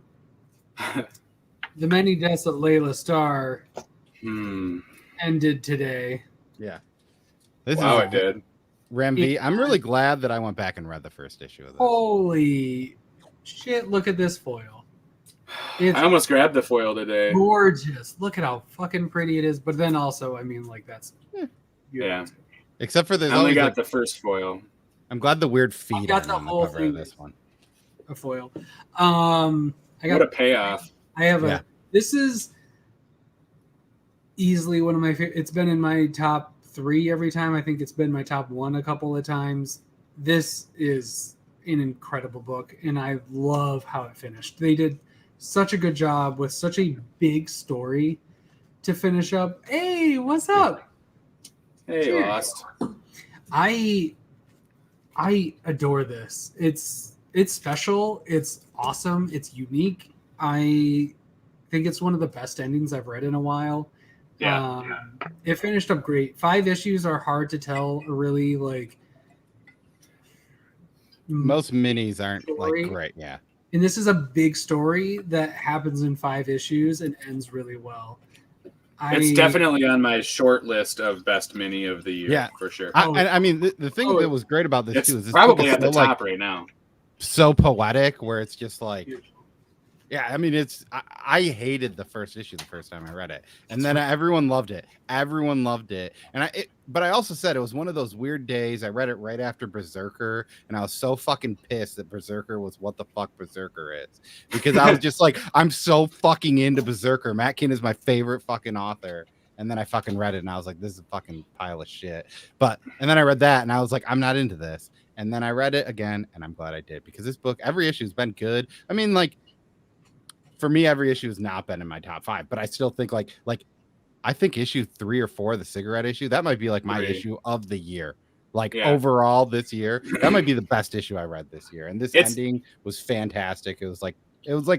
The Many Deaths of Layla Starr ended today. Yeah. Wow, it did. Rambi, I'm really glad that I went back and read the first issue of this. Holy shit, look at this foil. It's I almost grabbed the foil today. gorgeous. Look at how fucking pretty it is. But then also, I mean, like that's Yeah. Except for there's I only always got like, the first foil. I'm glad the weird feet got are the on the whole cover thing. of this one. a foil. What a payoff. I have this is easily one of my favorite. It's been in my top 3 every time. I think it's been my top 1 a couple of times. This is an incredible book, and I love how it finished. They did such a good job with such a big story to finish up. Hey, what's up? Hey, Cheers. Lost. I adore this. It's special. It's awesome. It's unique. I think it's one of the best endings I've read in a while. It finished up great. 5 issues are hard to tell really like. Most minis aren't story. like great, yeah. And this is a big story that happens in 5 issues and ends really well. It's definitely on my short list of best mini of the year, for sure. I mean, the thing that was great about this too is this probably at the top right now. So poetic, where it's just like, yeah. I mean, I hated the first issue the first time I read it, and then everyone loved it. Everyone loved it, and but I also said it was one of those weird days. I read it right after Berserker, and I was so fucking pissed that Berserker was what the fuck Berserker is, because I was just like, I'm so fucking into Berserker. Matt Kindt is my favorite fucking author. And then I fucking read it, and I was like, this is a fucking pile of shit. And then I read that, and I was like, I'm not into this. And then I read it again, and I'm glad I did, because this book, every issue has been good. I mean, like, for me, every issue has not been in my top 5, but I still think like I think issue 3 or 4, the cigarette issue, that might be like my issue of the year. Like overall this year, that might be the best issue I read this year. And this ending was fantastic. It was like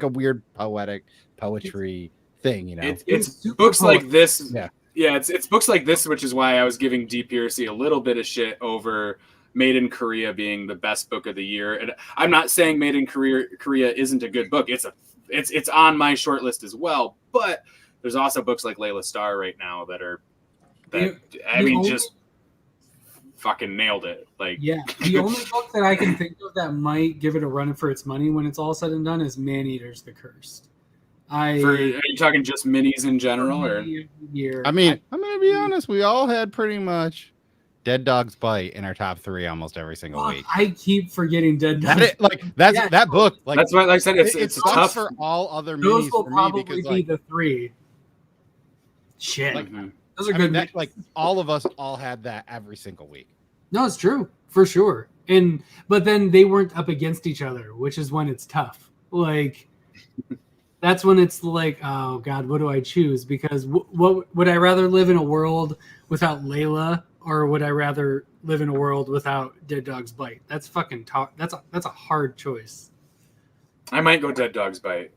a weird poetry thing, you know. It's books like this. Yeah, it's books like this, which is why I was giving Deep Piercy a little bit of shit over Made in Korea being the best book of the year. And I'm not saying Made in Korea isn't a good book. It's on my short list as well. But there's also books like Layla Starr right now just fucking nailed it. Like, the only book that I can think of that might give it a run for its money when it's all said and done is Maneater's The Cursed. Are you talking just minis in general, or? I mean, I'm gonna be honest. We all had pretty much Dead Dog's Bite in our top 3 almost every single week. I keep forgetting Dead Dog's Bite. That book. Like, that's why I said it's tough for all other minis. Those will for probably me because, be the 3. Shit, those are good. Like all of us all had that every single week. No, it's true for sure. But then they weren't up against each other, which is when it's tough. Like. That's when it's like, oh God, what do I choose? Because what would I rather live in a world without Layla, or would I rather live in a world without Dead Dog's Bite? That's fucking that's a hard choice. I might go Dead Dog's Bite.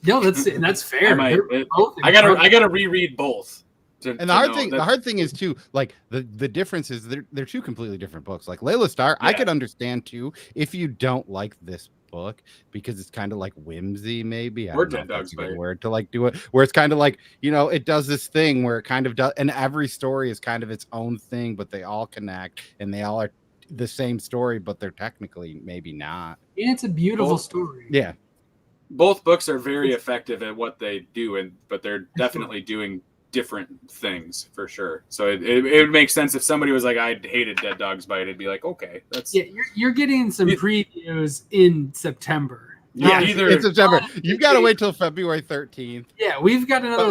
No, that's fair. I gotta reread both. And the hard thing is too, like the difference is they're 2 completely different books. Like Layla Starr, I could understand too if you don't like this book, because it's kind of like whimsy, maybe. I don't know if that's a good word to like do it, where it's kind of like, you know, it does this thing where it kind of does, and every story is kind of its own thing, but they all connect and they all are the same story, but they're technically maybe not. And it's a beautiful story. Yeah. Both books are very effective at what they do, but they're definitely doing different things for sure. So it would make sense if somebody was like, I hated Dead Dog's Bite, it'd be like, okay, that's you're getting some previews in September. In September. You've got to wait till February 13th. Yeah, we've got another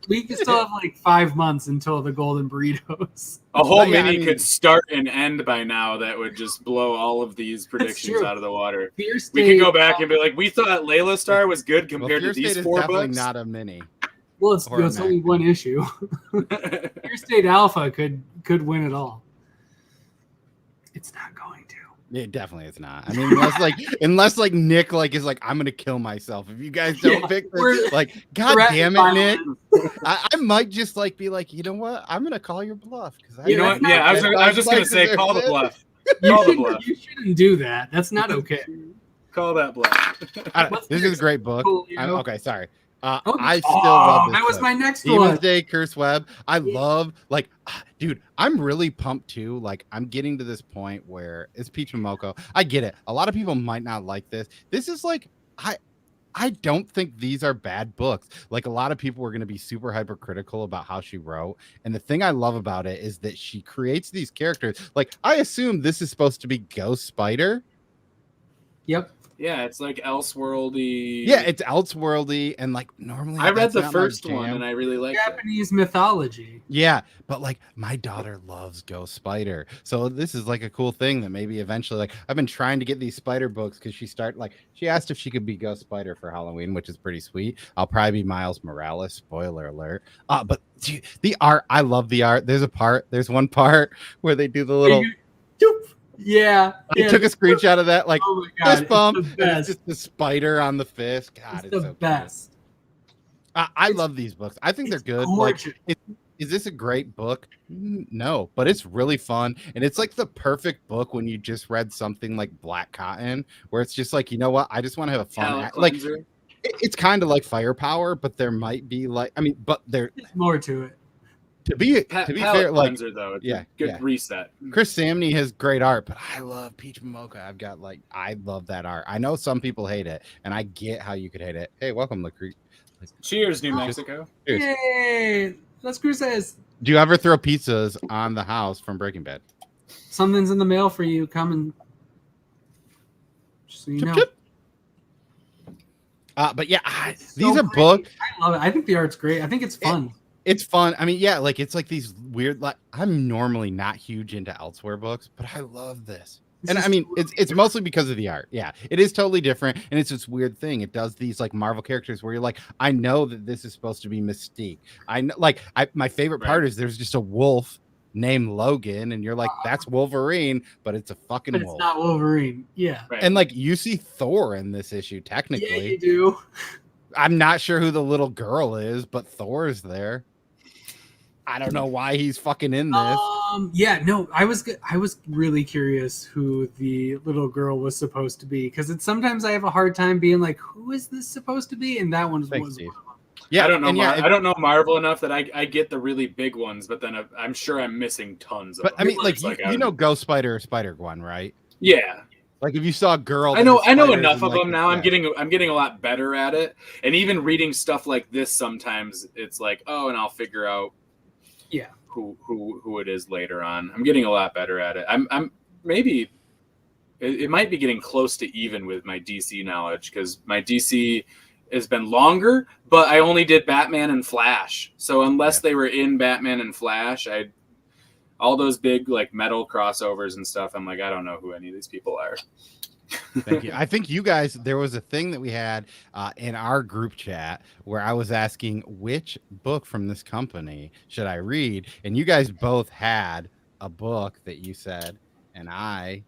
we can still have like 5 months until the Golden Burritos. A whole mini could start and end by now that would just blow all of these predictions out of the water. We could go back and be like, we thought Layla Starr was good compared to these 4 books. Definitely not a mini. Well, it's only 1 issue. Fear State Alpha could win it all. It's not going to. It definitely is not. I mean, unless Nick is like, I'm gonna kill myself if you guys don't pick this. Like, God damn it, Nick. I might just be like, you know what? I'm gonna call your bluff, because you know what? Yeah, I was just gonna say, call the bluff. You shouldn't do that. That's not okay. Call that bluff. This is a great book. Okay, sorry. I still love this. That was my next Demon's one. Day, Curse Web. I love, dude, I'm really pumped too. Like, I'm getting to this point where it's Peach Momoko. I get it. A lot of people might not like this. This is I don't think these are bad books. Like, a lot of people were going to be super hypercritical about how she wrote. And the thing I love about it is that she creates these characters. Like, I assume this is supposed to be Ghost Spider. Yep. Yeah, it's like Elseworldy. Yeah, it's Elseworldy, and like normally I read that's the not my first one jam. and I really liked it. Japanese mythology. Yeah, but like my daughter loves Ghost Spider, so this is like a cool thing that maybe eventually, like I've been trying to get these spider books because she asked if she could be Ghost Spider for Halloween, which is pretty sweet. I'll probably be Miles Morales. Spoiler alert. But dude, the art, I love the art. There's one part where they do the little. Yeah, I took a screenshot of that, like oh my God, fist bump. it's the And best. it's just the spider on the fist. God, It's the so best. cute. I love these books. I think they're good. Gorgeous. Like, is this a great book? No, but it's really fun, and it's like the perfect book when you just read something like Black Cotton, where it's just like, you know what, I just want to have a fun Palate like. cleanser. It's kind of like Firepower, but there might be like, I mean, but there There's more to it. to be Palate fair, like cleanser, though. It's yeah, a good yeah. reset. Chris Samney has great art, but I love Peach Mocha. I love that art. I know some people hate it, and I get how you could hate it. Hey, welcome, Lacrete. Cheers, New Mexico. Cheers. Yay! Let's cruises. Do you ever throw pizzas on the house from Breaking Bad? Something's in the mail for you. Coming. Just so you Chip, know. chip. But yeah, So these are pretty. books. I love it. I think the art's great. I think it's fun. It's fun. I mean, yeah, like it's like these weird. Like I'm normally not huge into Elsewhere books, but I love this. And I mean, it's mostly because of the art. Yeah, it is totally different, and it's this weird thing. It does these like Marvel characters where you're like, I know that this is supposed to be Mystique. I know, like, my favorite part is there's just a wolf named Logan, and you're like, that's Wolverine, but it's a fucking But it's wolf. not Wolverine. Yeah. Right. And like you see Thor in this issue, Yeah, technically. you do. I'm not sure who the little girl is, but Thor is there. I don't know why he's fucking in this. Yeah, no, I was really curious who the little girl was supposed to be, because sometimes I have a hard time being like, who is this supposed to be? And that one Thanks, was Steve. one of them. Yeah, I don't know. and yeah, I don't know Marvel enough that I get the really big ones, but then I'm sure I'm missing tons of but them. I mean, like It's you know, Ghost Spider or Spider Gwen, right? yeah. Like if you saw a girl, I know spiders enough and, of like, them now. yeah. I'm getting a lot better at it, and even reading stuff like this sometimes it's like, oh, and I'll figure out Yeah. who it is later on. I'm getting a lot better at it. I'm maybe it might be getting close to even with my DC knowledge, because my DC has been longer, but I only did Batman and Flash. So unless they were in Batman and Flash, all those big like metal crossovers and stuff, I'm like, I don't know who any of these people are. Thank you. I think you guys, there was a thing that we had in our group chat where I was asking which book from this company should I read, and you guys both had a book that you said, and I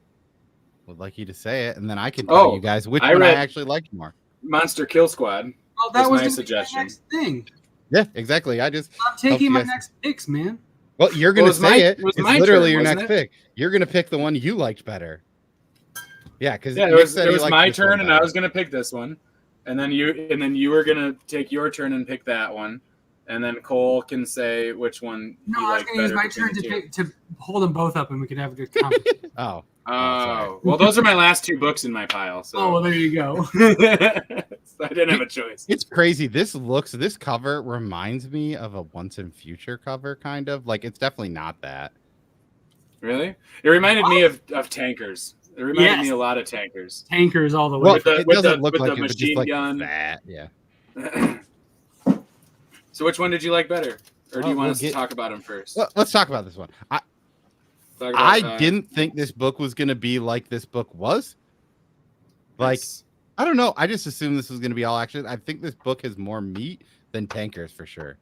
would like you to say it, and then I can tell you guys which one I actually liked more. Monster Kill Squad. Oh, that was my my suggestion. next thing. Yeah, exactly. I'm taking my guys- next picks, man. Well, you're going to say it. It's my literally turn, your wasn't next it? pick. You're going to pick the one you liked better. Yeah, because Yeah, it was my turn, and I was gonna pick this one, and then you were gonna take your turn and pick that one, and then Cole can say which one No, you I was like going to use better my between turn the to two. pick, to hold them both up, and we can have a good conversation. Oh, Oh, well, those are my last two books in my pile, so Oh, well, there you go. So I didn't have a choice. it's crazy. This cover reminds me of a Once and Future cover, kind of. Like, it's definitely not that. Really? It reminded me of Tankers. It reminded Yes. me a lot of Tankers. Tankers all the way. Well, With the- it with doesn't the- look with like the it, but just machine like gun. that. Yeah. So which one did you like better? Or do you Oh, want we'll us to talk about them first? Well, let's talk about this one. Talk about, I didn't think this book was going to be like this book was. Like, yes. I don't know. I just assumed this was going to be all action. I think this book has more meat than Tankers for sure.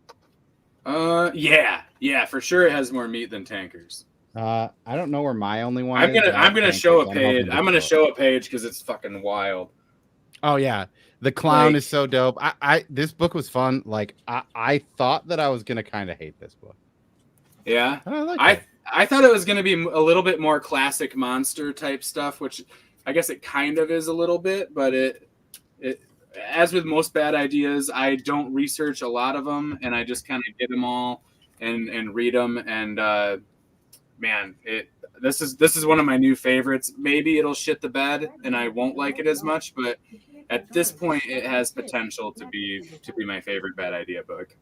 Yeah, for sure it has more meat than Tankers. I don't know where my only one I'm is. gonna but I have I'm gonna show a Tankers. I'm hoping page. this I'm gonna book- show a page because it's fucking wild. Oh yeah, the clown Like- is so dope. This book was fun. Like I thought that I was gonna kind of hate this book. Yeah, I like it. I thought it was gonna be a little bit more classic monster type stuff, which I guess it kind of is a little bit, but it as with most bad ideas, I don't research a lot of them, and I just kind of get them all and read them. And man, this is one of my new favorites. Maybe it'll shit the bed, and I won't like it as much, but at this point, it has potential to be my favorite bad idea book.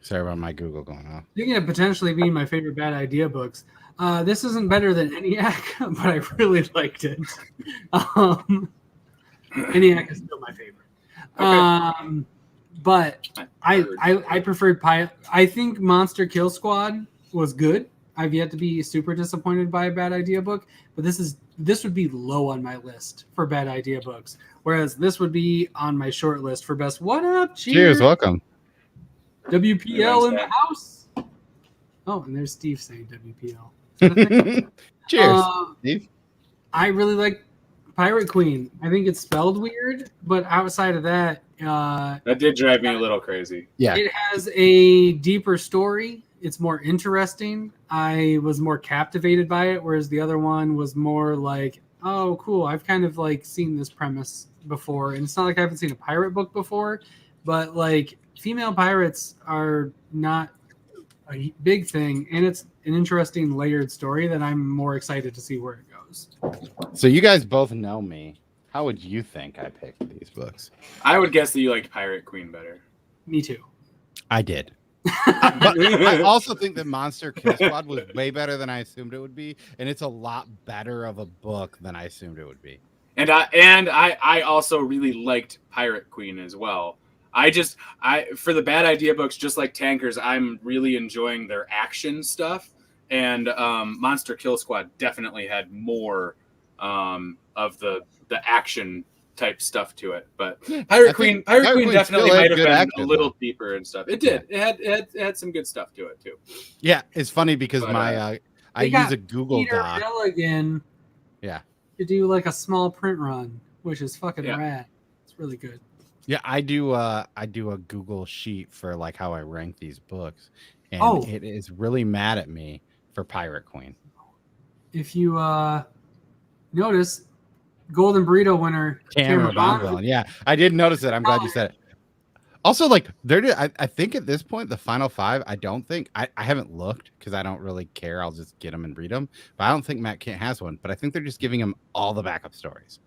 Sorry about my Google going off. Speaking of potentially being my favorite bad idea books, this isn't better than ENIAC, but I really liked it. ENIAC is still my favorite. Okay. But I preferred Pilot. I think Monster Kill Squad was good. I've yet to be super disappointed by a Bad Idea book, but this would be low on my list for Bad Idea books, whereas this would be on my short list for best. What up? Cheers, welcome. WPL in the house. Oh, and there's Steve saying WPL. Cheers, Steve. I really like Pirate Queen. I think it's spelled weird, but outside of that, that did drive me a little crazy. Yeah, it has a deeper story. It's more interesting. I was more captivated by it, whereas the other one was more like, oh, cool. I've kind of like seen this premise before, and it's not like I haven't seen a pirate book before, but like female pirates are not a big thing, and it's an interesting layered story that I'm more excited to see where it goes. So you guys both know me. How would you think I picked these books? I would guess that you liked Pirate Queen better. Me too. I did. But I also think that Monster Kill Squad was way better than I assumed it would be, and it's a lot better of a book than I assumed it would be. And I also really liked Pirate Queen as well. I for the Bad Idea books, just like Tankers, I'm really enjoying their action stuff, and Monster Kill Squad definitely had more of the action type stuff to it. But Pirate Queen definitely might have been action, a little deeper and stuff. It did. Yeah. It had some good stuff to it too. Yeah, it's funny because I use a Google Peter Doc. Milligan, yeah, to do like a small print run, which is fucking Yeah. rad. It's really good. Yeah, I do a Google sheet for like how I rank these books, and it is really mad at me for Pirate Queen. If you notice, Golden Burrito winner Cameron Bonvillain. Yeah, I did notice it. I'm glad you said it. Also, like I think at this point the final 5. I don't think I haven't looked because I don't really care. I'll just get them and read them. But I don't think Matt Kent has one. But I think they're just giving him all the backup stories.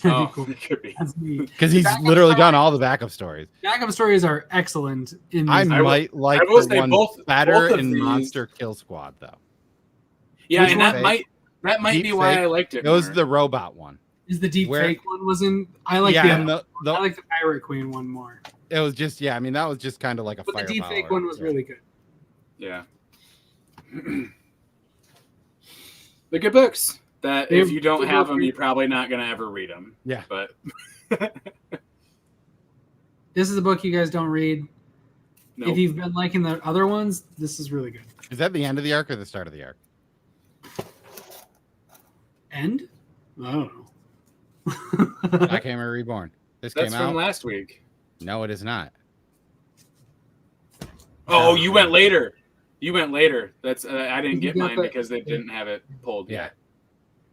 Oh, cool. it could be. Because he's literally done all the backup stories. Backup stories are excellent. I might like the one better in Monster Kill Squad though. Yeah, and that might be why I liked it. It was the robot one. Is the deep fake one was in? I like I like the Pirate Queen one more. It was just I mean that was just kind of like a. But the deep fake one was really good. Yeah. They're good books. That if you don't have them, you're probably not going to ever read them. Yeah. But this is a book you guys don't read. Nope. If you've been liking the other ones, this is really good. Is that the end of the arc or the start of the arc? End? I don't know. Black Hammer Reborn. That's came out from last week. No, it is not. Oh, you went later. That's I didn't get mine because they didn't have it pulled yet.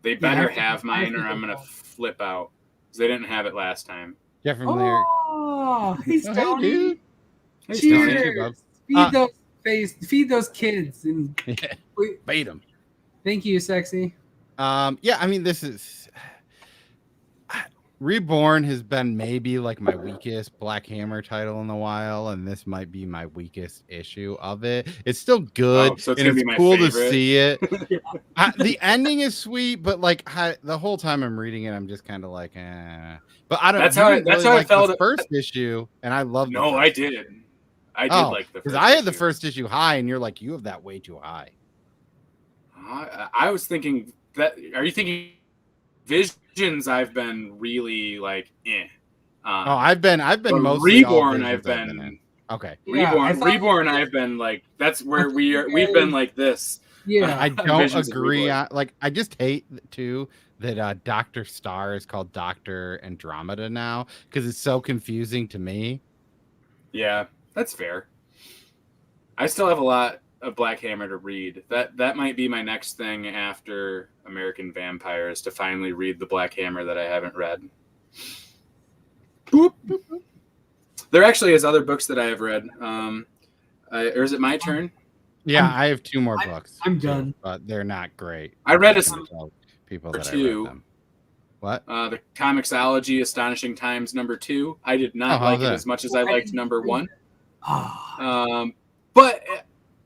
They better have mine or I'm going to flip out because they didn't have it last time. Jeffrey Miller. Oh, he's hey, dude. Hey, cheers. Feed those kids and bait them. Thank you, sexy. Yeah, I mean, this is Reborn has been maybe like my weakest Black Hammer title in a while, and this might be my weakest issue of it. It's still good, so it's and it's cool favorite. to see it. The ending is sweet, but like the whole time I'm reading it, I'm just kind of like, eh. But I don't. That's how I felt the first issue, and I love. No, I did. I did like the first. Because I had the first issue high, and you're like, you have that way too high. I was thinking that. Are you thinking Visions? I've been really like, eh. I've been mostly Reborn. I've been okay. Reborn. I've been like, that's where we've been like this. Yeah, I don't agree. I just hate too that Dr. Star is called Dr. Andromeda now because it's so confusing to me. Yeah, that's fair. I still have a lot of Black Hammer to read. That might be my next thing after American Vampires, to finally read the Black Hammer that I haven't read. Boop. There actually is other books that I have read. Or is it my turn? Yeah, I have 2 more books. I'm done, but they're not great. I read people that I read them. What? The Comixology Astonishing Times #2. I did not like it as much as I liked #1. But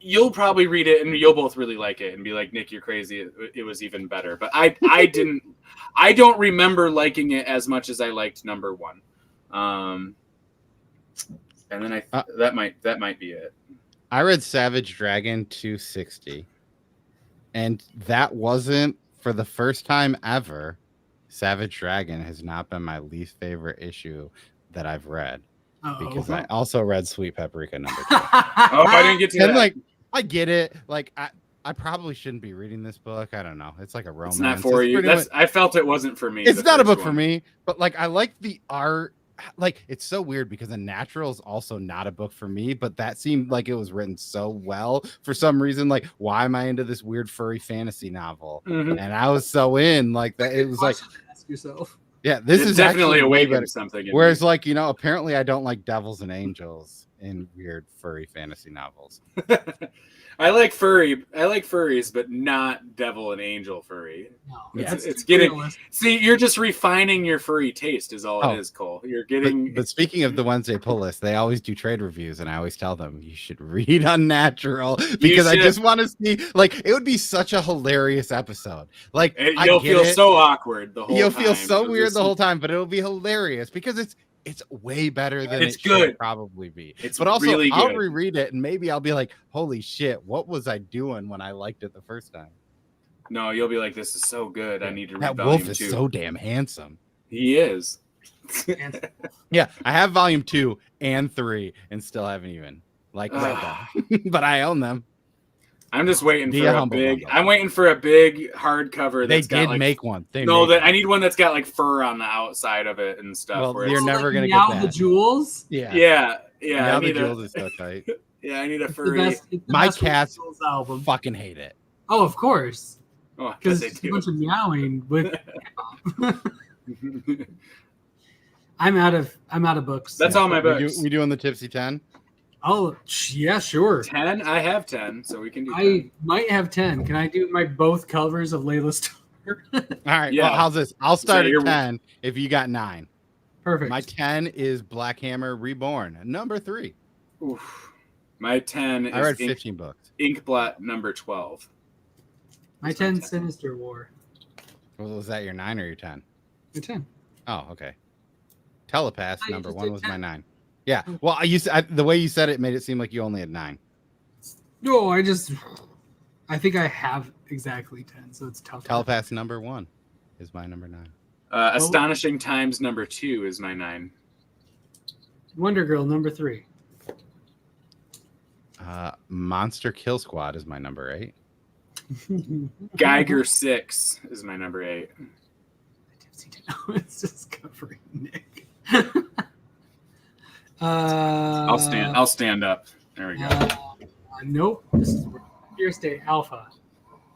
you'll probably read it and you'll both really like it and be like, Nick, you're crazy. It was even better. But I don't remember liking it as much as I liked number 1. And then that might be it. I read Savage Dragon 260, and that wasn't, for the first time ever, Savage Dragon has not been my least favorite issue that I've read. Because I also read Sweet Paprika number 2. I didn't get to that. And like, I get it. Like, I probably shouldn't be reading this book. I don't know. It's like a romance. It's not for you. I felt it wasn't for me. It's not a book for me, but like, I like the art. Like, it's so weird because Unnatural is also not a book for me, but that seemed like it was written so well for some reason. Like, why am I into this weird furry fantasy novel? And I was so in, like, that it was like, ask yourself. Yeah, this is definitely awakening something. Whereas, like, apparently I don't like devils and angels in weird furry fantasy novels. I like furries, but not devil and angel furry. No, it's getting realistic. See, you're just refining your furry taste is all it is, Cole. You're getting but speaking of the Wednesday pull list, they always do trade reviews, and I always tell them you should read Unnatural because I just want to see, like, it would be such a hilarious episode. Like, you'll feel so awkward the whole time. You'll feel so weird the whole time, but it'll be hilarious because it's way better than it should probably be. But also, really I'll reread it and maybe I'll be like, holy shit, what was I doing when I liked it the first time? No, you'll be like, this is so good. I need to read that volume wolf is 2. so damn handsome. He is. Yeah, I have volume 2 and 3 and still haven't even read them. But I own them. I'm just waiting for a big. I'm waiting for a big hardcover. They did make one. I need one that's got like fur on the outside of it and stuff. Well, you're never gonna get that. The Jewels. Yeah. Now the Jewels is so tight. Yeah, I need a furry. My cats fucking hate it. Oh, of course. Oh, because it's a bunch of meowing with. I'm out of books. That's all my books. We doing the Tipsy 10? Oh, yeah, sure. 10? I have 10, so we can do 10. I might have 10. Can I do my both covers of Layla Starr? All right, well, how's this? I'll start at 10 if you got 9. Perfect. My 10 is Black Hammer Reborn, number 3. Oof. My 10 is I read 15 books. Inkblot number 12. My 10 Sinister War. Was that your 9 or your 10? Your 10. Oh, okay. Telepath number 1 was 10. My 9. Yeah, well, the way you said it made it seem like you only had 9. No, I think I have exactly 10, so it's tough. Telepath number 1 is my number 9. Astonishing Times number 2 is my 9. Wonder Girl number 3. Monster Kill Squad is my number 8. Geiger 6 is my number 8. It's just covering Nick. I'll stand up. There we go. Nope. This is Fear State Alpha.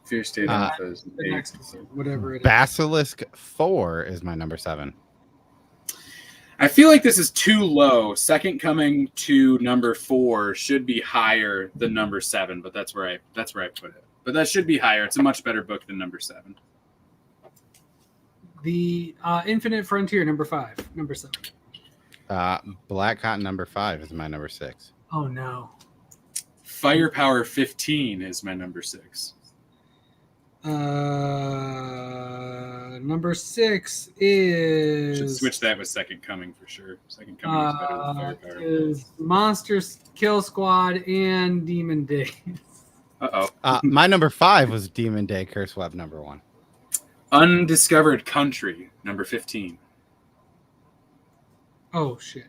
Fear State Alpha is the next one, whatever it is. Basilisk 4 is my number 7. I feel like this is too low. Second Coming to number 4 should be higher than number 7, but that's where I put it. But that should be higher. It's a much better book than number 7. The Infinite Frontier number 5, number 7. Black Cotton number 5 is my number 6. Oh no. Firepower 15 is my number 6. Number 6 is. Should switch that with Second Coming for sure. Second Coming is better than Firepower. Is Monster Kill Squad and Demon Days. My number 5 was Demon Day Curse Web number 1. Undiscovered Country number 15. Oh shit.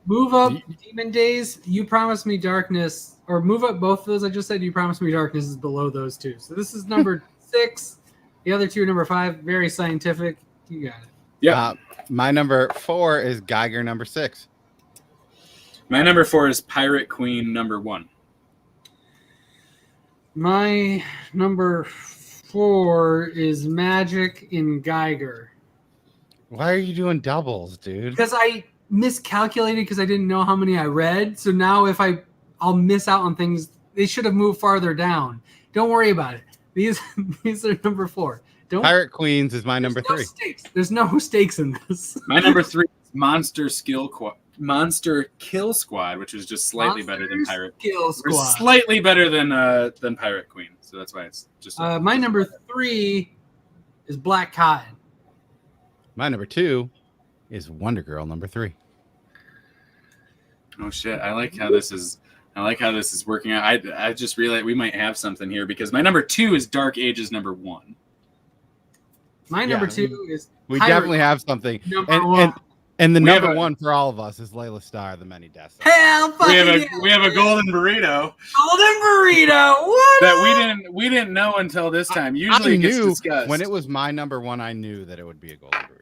Move up Demon Days, You Promise Me Darkness, or move up both of those I just said. You Promise Me Darkness is below those two. So this is number 6. The other two are number 5. Very scientific. You got it. Yeah. My number 4 is Geiger number 6. My number 4 is Pirate Queen number 1. My number 4 is Magic in Geiger. Why are you doing doubles, dude? Because I miscalculated because I didn't know how many I read. So now if I'll miss out on things, they should have moved farther down. Don't worry about it. These are number 4. Pirate Queens is my number 3. There's no stakes in this. My number 3 is Monster Monster Kill Squad, which was just slightly better than Pirate. Kill Squad. Or slightly better than Pirate Queen. So that's why it's just. My number 3 is Black Cotton. My number 2 is Wonder Girl number 3. Oh shit! I like how this is working out. I just realized we might have something here because my number 2 is Dark Ages number 1. My number 2 is. We definitely have something. Number 1. And the number 1 for all of us is Layla Starr, The Many Deaths. Hell, we have a golden burrito. Golden burrito. What? That we didn't know until this time. Usually it gets discussed. When it was my number 1, I knew that it would be a golden burrito.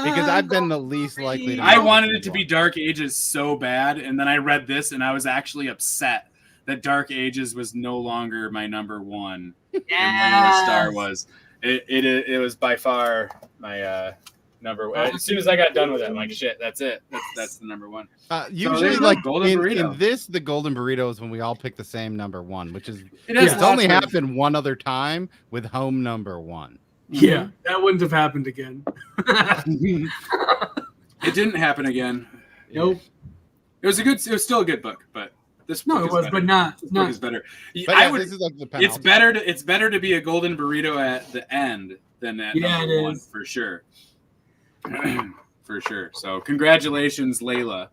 Because I've been the least likely to. I wanted it to be Dark Ages so bad, and then I read this, and I was actually upset that Dark Ages was no longer my number 1. Yes. And Layla Starr was. It was by far my number 1. As soon as I got done with it, I'm like, shit, that's it. That's the number 1. Usually, so like golden burrito. In this, the golden burrito is when we all pick the same number 1, which is it's only happened one other time with home number 1. Yeah, that wouldn't have happened again. It didn't happen again. Nope. It was still a good book, but this book is better. But not. Book is better. But this is like the it's better to be a golden burrito at the end than at number 1 for sure. For sure. So congratulations, Layla.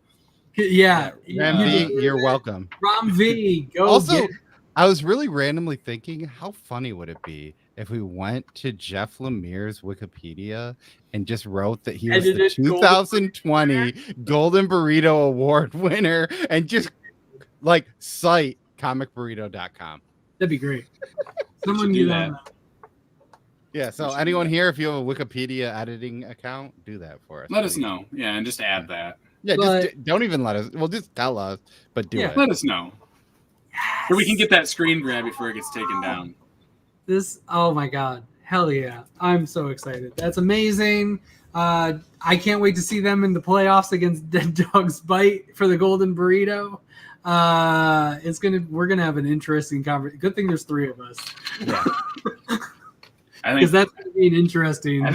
Yeah. Ram V, you're welcome. Ram V, go. Also, I was really randomly thinking, how funny would it be if we went to Jeff Lemire's Wikipedia and just wrote that he was the 2020 Golden Burrito Award winner and just like cite comicburrito.com. That'd be great. Someone do that. Yeah, so anyone here, if you have a Wikipedia editing account, do that for us. Let us know. Yeah, and just add that. Yeah, just don't even let us. Well, just tell us, but do it. Let us know. Yes. So we can get that screen grab before it gets taken down. Oh my God. Hell yeah. I'm so excited. That's amazing. I can't wait to see them in the playoffs against Dead Dog's Bite for the Golden Burrito. We're gonna have an interesting conversation. Good thing there's 3 of us. Yeah. Because that's going to be an interesting. I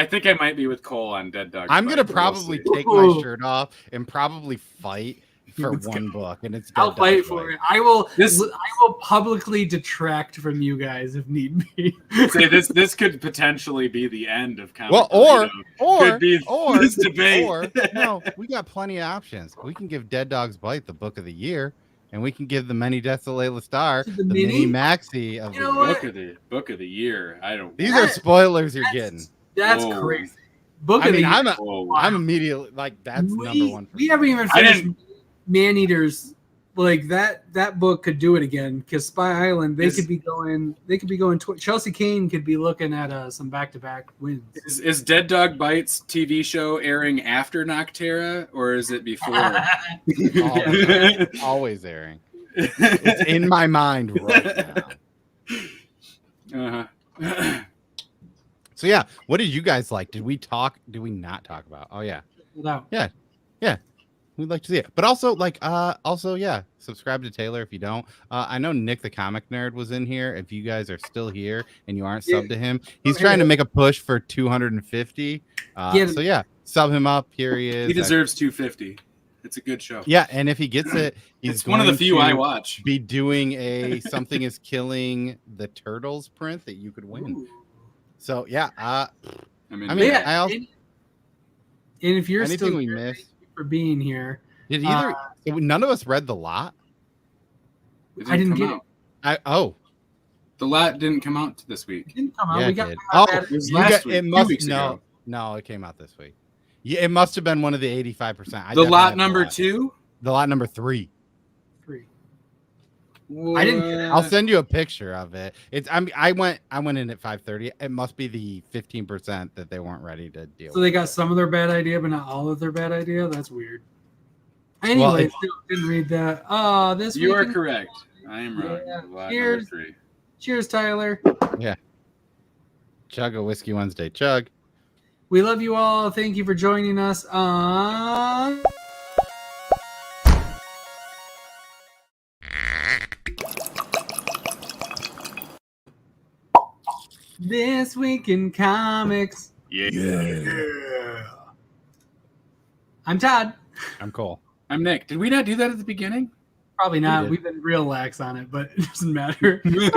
think I might be with Cole on Dead Dog. I'm gonna probably take my shirt off and probably fight for one book, and it's. I'll fight for it. I will publicly detract from you guys if need be. Say this could potentially be the end of comic. Well, or this debate. Or no, we got plenty of options. We can give Dead Dog's Bite the book of the year. And we can give the Many Deaths of Layla Starr the mini maxi of the book of the year. I don't. These are spoilers you're getting. That's crazy. I'm immediately like that's number 1. We haven't even finished Man-Eaters. Like that book could do it again because Spy Island could be going. Chelsea Kane could be looking at some back-to-back wins. Is Dead Dog Bites TV show airing after Noctera or is it before? Always airing. It's in my mind right now. So yeah, what did you guys like? Did we not talk about? Oh yeah. No. Yeah. We'd like to see it. But also, subscribe to Taylor if you don't. I know Nick the Comic Nerd was in here. If you guys are still here and you aren't subbed to him, he's trying to make a push for 250. So yeah, sub him up. Here he is. He deserves 250. It's a good show. Yeah, and if he gets it, he's one of the few I watch. Be doing a Something is Killing the Turtles print that you could win. Ooh. So yeah, and if you're anything still we missed for being here. Did none of us read The Lot? I didn't get it. The Lot didn't come out this week. It didn't come out. Yeah, we got it was last week. 2 weeks ago. No, it came out this week. Yeah, it must have been one of the 85%. The Lot number 2? The Lot number 3. I didn't get it. I'll send you a picture of it. I went in at 5:30. It must be the 15% that they weren't ready to deal with. So they got some of their bad idea, but not all of their bad idea. That's weird. Anyway, still didn't read that. You are correct. I am wrong. Yeah. Lot number 3. Cheers, Tyler. Yeah. Chug a Whiskey Wednesday. Chug. We love you all. Thank you for joining us on This Week in Comics. Yeah. I'm Todd. I'm Cole. I'm Nick. Did we not do that at the beginning? Probably We not. did. We've been real lax on it, but it doesn't matter.